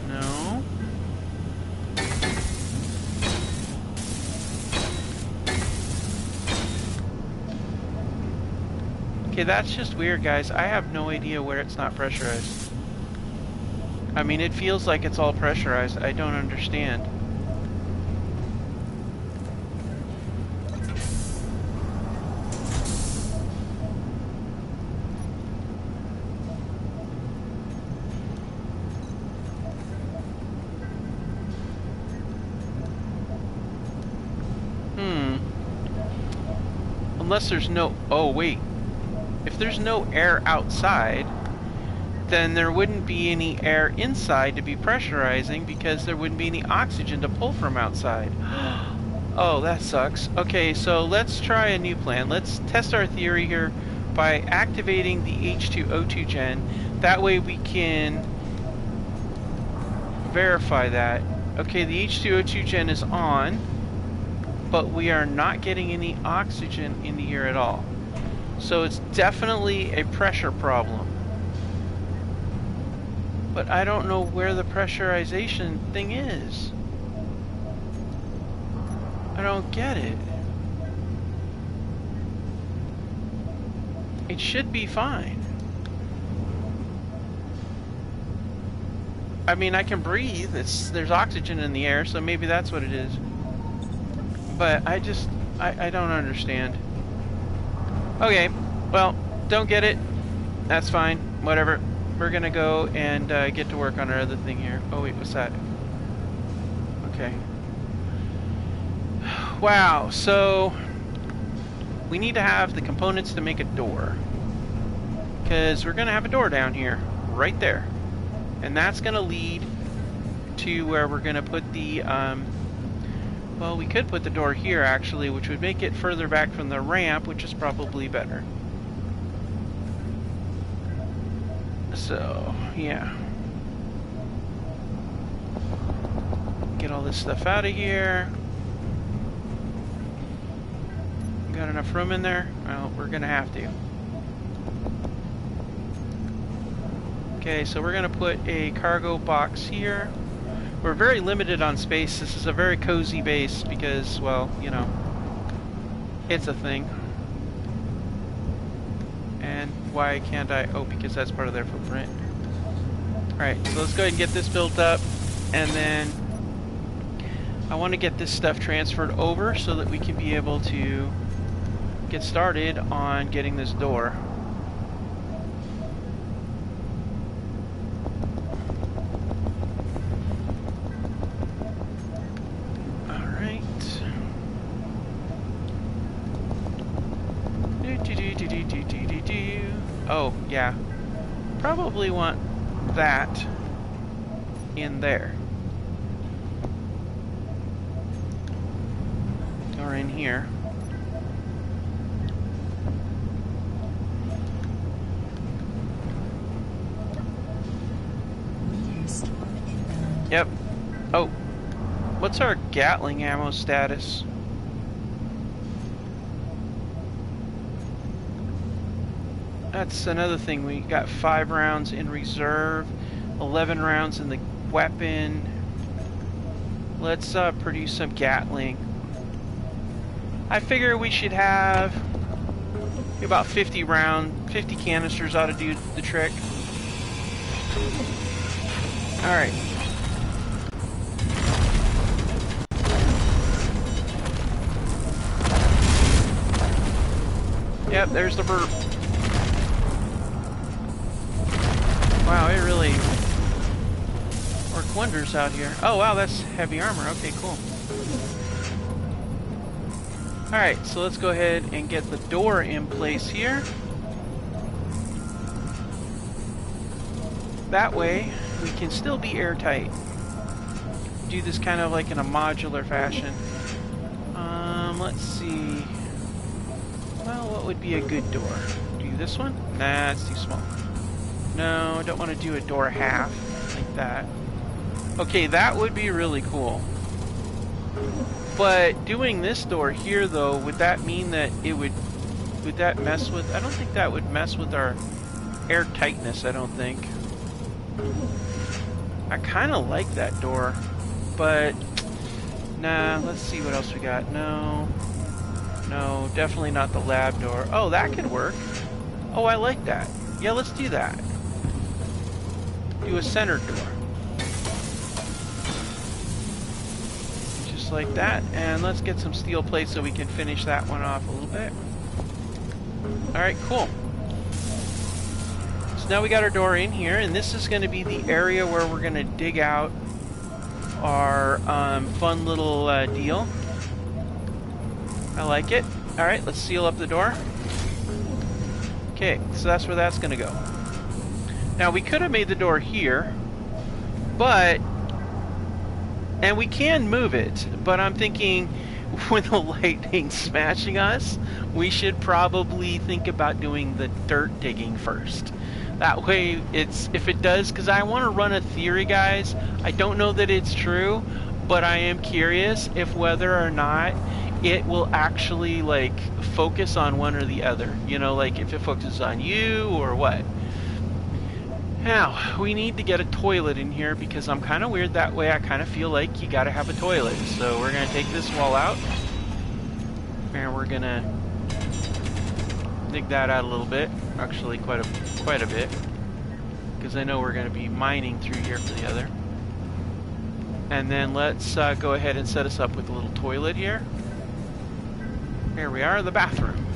No. Okay, that's just weird, guys. I have no idea where it's not pressurized. I mean, it feels like it's all pressurized. I don't understand. Unless there's no... Oh, wait. If there's no air outside, then there wouldn't be any air inside to be pressurizing because there wouldn't be any oxygen to pull from outside. Oh, that sucks. Okay, so let's try a new plan. Let's test our theory here by activating the H2O2 gen. That way we can verify that. Okay, the H2O2 gen is on, but we are not getting any oxygen in here at all. So it's definitely a pressure problem. But I don't know where the pressurization thing is. I don't get it. It should be fine. I mean, I can breathe. There's oxygen in the air, so maybe that's what it is. But I don't understand. Okay, well, don't get it. That's fine. Whatever. We're gonna go and get to work on our other thing here. Oh wait, what's that? Okay. Wow, so we need to have the components to make a door. Because we're gonna have a door down here, right there. And that's gonna lead to where we're gonna put the, well, we could put the door here actually, which would make it further back from the ramp, which is probably better. So, yeah. Get all this stuff out of here. Got enough room in there? Well, we're gonna have to. Okay, so we're gonna put a cargo box here. We're very limited on space. This is a very cozy base because, well, you know, it's a thing. And why can't I? Oh, because that's part of their footprint. Alright, so let's go ahead and get this built up. And then I want to get this stuff transferred over so that we can be able to get started on getting this door. Oh, yeah. Probably want that in there. Or in here. Yep. Oh. What's our Gatling ammo status? That's another thing. We got 5 rounds in reserve, 11 rounds in the weapon. Let's produce some Gatling. I figure we should have about 50 canisters ought to do the trick. Alright. Yep, there's the burp. Wow, it really worked wonders out here. Oh wow, that's heavy armor. Okay, cool. Alright, so let's go ahead and get the door in place here. That way, we can still be airtight. Do this kind of like in a modular fashion. Let's see. Well, what would be a good door? Do this one? Nah, it's too small. No, I don't want to do a door half like that. Okay, that would be really cool. But doing this door here, though, would that mean that it would that mess with... I don't think that would mess with our air tightness, I don't think. I kind of like that door, but... Nah, let's see what else we got. No, definitely not the lab door. Oh, that could work. Oh, I like that. Yeah, let's do that. Do a centered door. Just like that. And let's get some steel plates so we can finish that one off a little bit. Alright, cool. So now we got our door in here, and this is going to be the area where we're going to dig out our fun little deal. I like it. Alright, let's seal up the door. Okay, so that's where that's going to go. Now, we could have made the door here, but... And we can move it, but I'm thinking with the lightning smashing us, we should probably think about doing the dirt digging first. That way, if it does, because I want to run a theory, guys. I don't know that it's true, but I am curious if whether or not it will actually, like, focus on one or the other. You know, like, if it focuses on you or what. Now, we need to get a toilet in here because I'm kind of weird that way. I kind of feel like you got to have a toilet. So we're going to take this wall out. And we're going to dig that out a little bit. Actually, quite a bit. Because I know we're going to be mining through here for the other. And then let's go ahead and set us up with a little toilet here. Here we are, the bathroom.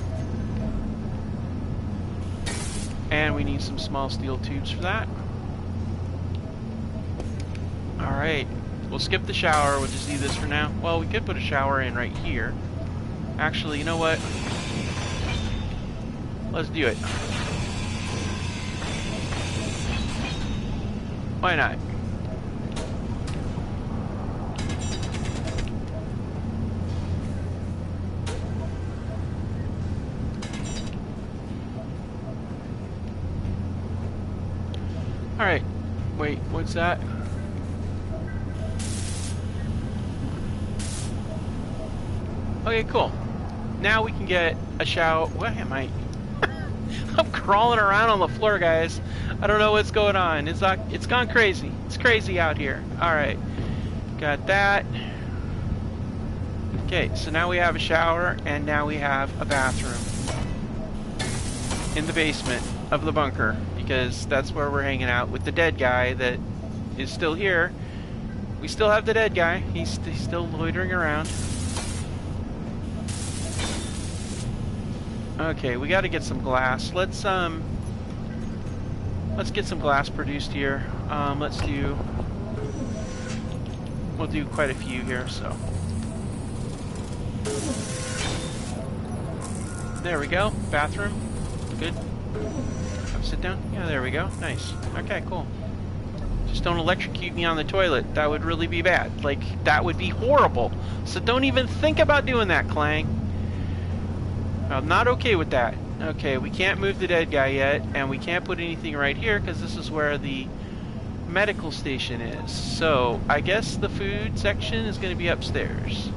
And we need some small steel tubes for that. Alright, we'll skip the shower, we'll just do this for now. Well, we could put a shower in right here. Actually, you know what? Let's do it. Why not? Alright, wait, what's that? Okay, cool. Now we can get a shower. What am I? I'm crawling around on the floor, guys. I don't know what's going on. It's gone crazy. It's crazy out here. Alright, got that. Okay, so now we have a shower, and now we have a bathroom in the basement of the bunker. Because that's where we're hanging out with the dead guy that is still here. We still have the dead guy. He's still loitering around. Okay, we got to get some glass. Let's get some glass produced here. We'll do quite a few here. So there we go. Bathroom. Good. Sit down? Yeah, there we go. Nice. Okay, cool. Just don't electrocute me on the toilet. That would really be bad. Like, that would be horrible. So don't even think about doing that, Clang. I'm not okay with that. Okay, we can't move the dead guy yet, and we can't put anything right here because this is where the medical station is. So, I guess the food section is going to be upstairs.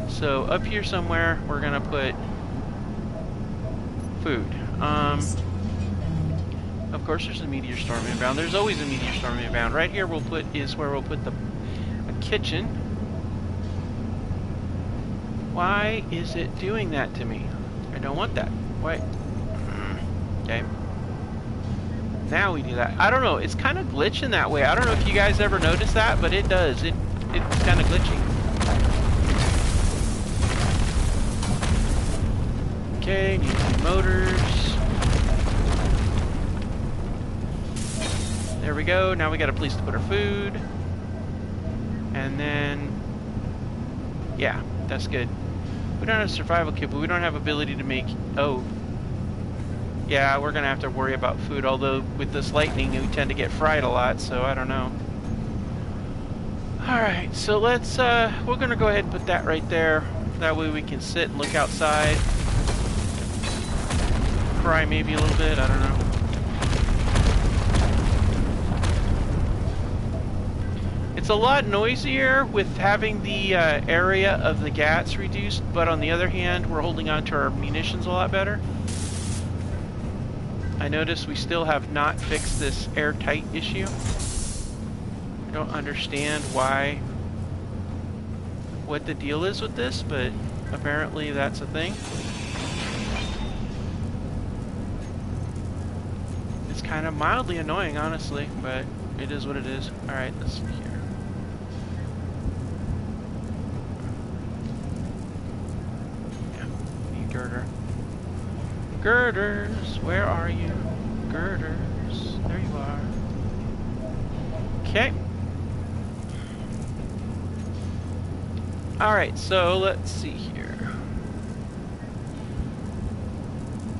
So, up here somewhere, we're going to put food. Of course, there's a meteor storm inbound. There's always a meteor storm inbound. Right here, is where we'll put the kitchen. Why is it doing that to me? I don't want that. Wait. Okay. Now we do that. I don't know. It's kind of glitching that way. I don't know if you guys ever noticed that, but it does. It's kind of glitchy. Okay, need some motors. There we go. Now we got a place to put our food. And then... yeah, that's good. We don't have a survival kit, but we don't have ability to make... oh. Yeah, we're going to have to worry about food, although with this lightning we tend to get fried a lot, so I don't know. Alright, so let's... we're going to go ahead and put that right there. That way we can sit and look outside. Cry maybe a little bit, I don't know. It's a lot noisier with having the area of the GATs reduced, but on the other hand, we're holding on to our munitions a lot better. I notice we still have not fixed this airtight issue. I don't understand what the deal is with this, but apparently that's a thing. kind of mildly annoying, honestly, but it is what it is. Alright, let's see here. Yeah, need girder. Girders, where are you? Girders, there you are. Okay. Alright, so let's see here.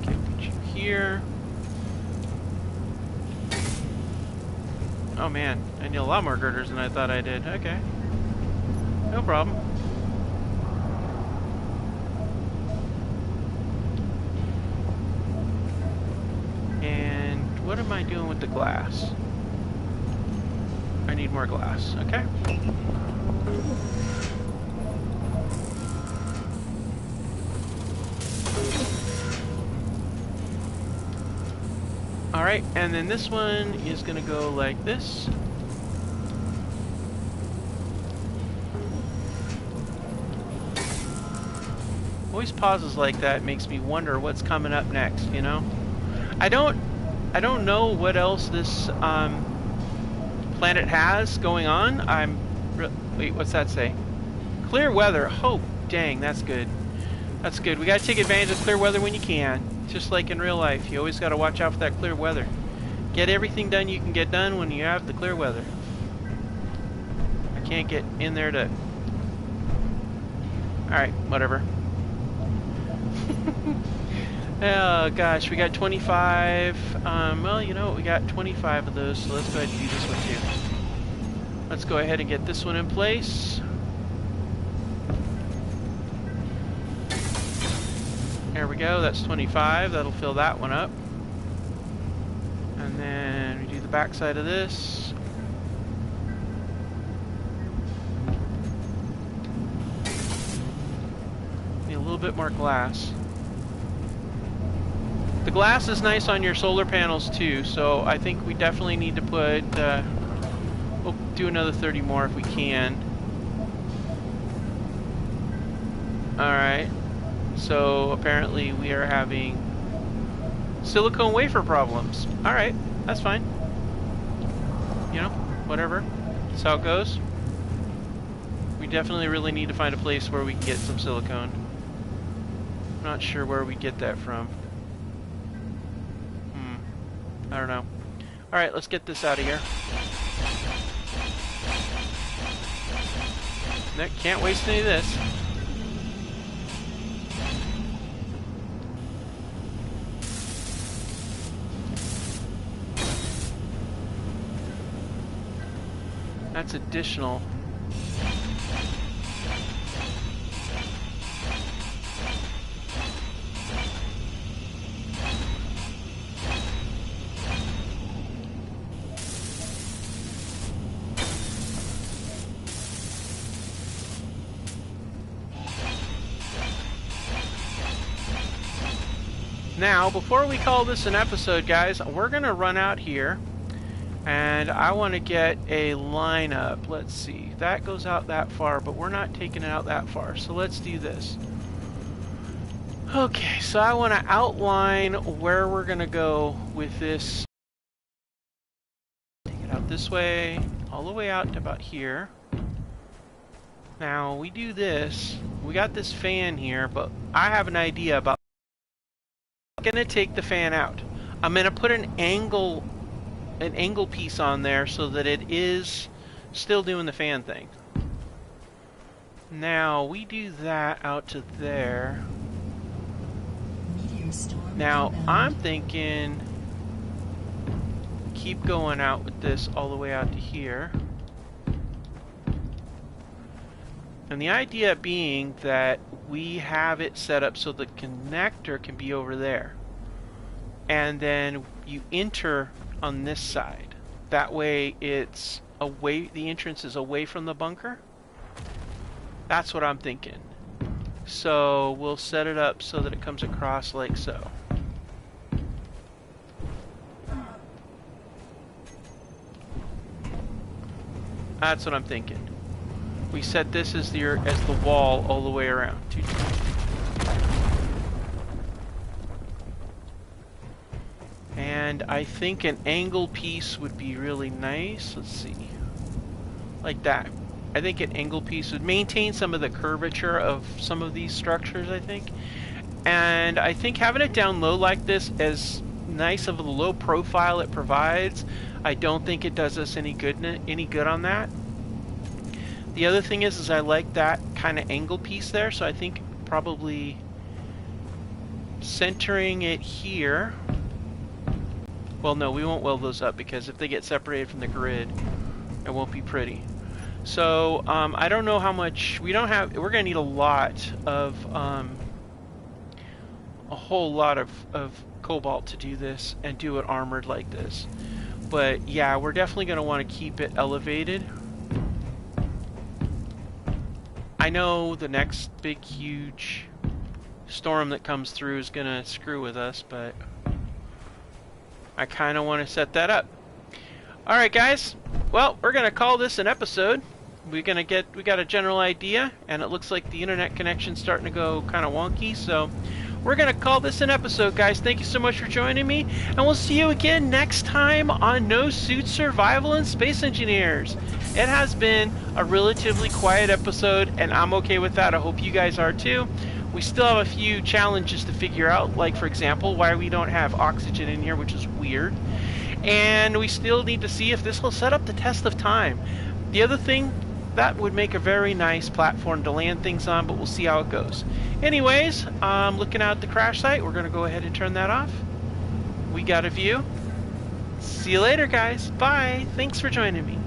Okay, put you here. Oh man, I need a lot more girders than I thought I did. Okay. No problem. And what am I doing with the glass? I need more glass. Okay. Alright, and then this one is going to go like this. Always pauses like that makes me wonder what's coming up next, you know? I don't know what else this planet has going on. Wait, what's that say? Clear weather. Oh, dang, that's good. That's good. We gotta take advantage of clear weather when you can. Just like in real life, you always gotta watch out for that clear weather. Get everything done you can get done when you have the clear weather. I can't get in there to... Alright, whatever. Oh gosh, we got 25. Well, you know what? We got 25 of those, so let's go ahead and do this one too. Let's go ahead and get this one in place. There we go, that's 25. That'll fill that one up. And then we do the back side of this. Need a little bit more glass. The glass is nice on your solar panels too, so I think we definitely need to put, we'll do another 30 more if we can. Alright, so apparently we are having silicone wafer problems. Alright, that's fine. You know, whatever. That's how it goes. We definitely really need to find a place where we can get some silicone. I'm not sure where we get that from. I don't know. Alright, let's get this out of here. Can't waste any of this. That's additional. Now, before we call this an episode, guys, we're going to run out here, and I want to get a line up. Let's see. That goes out that far, but we're not taking it out that far, so let's do this. Okay, so I want to outline where we're going to go with this. Take it out this way, all the way out to about here. Now, we do this. We got this fan here, but I have an idea about going to take the fan out. I'm going to put an angle piece on there so that it is still doing the fan thing. Now we do that out to there. Now I'm thinking keep going out with this all the way out to here. And the idea being that we have it set up so the connector can be over there. And then you enter on this side. That way it's away, the entrance is away from the bunker. That's what I'm thinking. So we'll set it up so that it comes across like so. That's what I'm thinking. We set this as the wall all the way around. And And I think an angle piece would be really nice. Let's see. Like that. I think an angle piece would maintain some of the curvature of some of these structures, I think. And I think having it down low like this, as nice of a low profile it provides, I don't think it does us any good on that. The other thing is I like that kind of angle piece there, so I think probably centering it here. Well, no, we won't weld those up because if they get separated from the grid, it won't be pretty. So I don't know how much we don't have. We're gonna need a lot of a whole lot of cobalt to do this and do it armored like this. But yeah, we're definitely gonna want to keep it elevated. I know the next big huge storm that comes through is gonna screw with us, but I kind of want to set that up. Alright guys, well, we're gonna call this an episode. We got a general idea, and it looks like the internet connection's starting to go kind of wonky, so we're gonna call this an episode, guys. Thank you so much for joining me, and we'll see you again next time on No Suit Survival and Space Engineers. It has been a relatively quiet episode, and I'm okay with that. I hope you guys are too. We still have a few challenges to figure out, like for example, why we don't have oxygen in here, which is weird. And we still need to see if this will set up the test of time. The other thing, that would make a very nice platform to land things on, but we'll see how it goes. Anyways, looking out at the crash site, we're going to go ahead and turn that off. We got a view. See you later, guys. Bye. Thanks for joining me.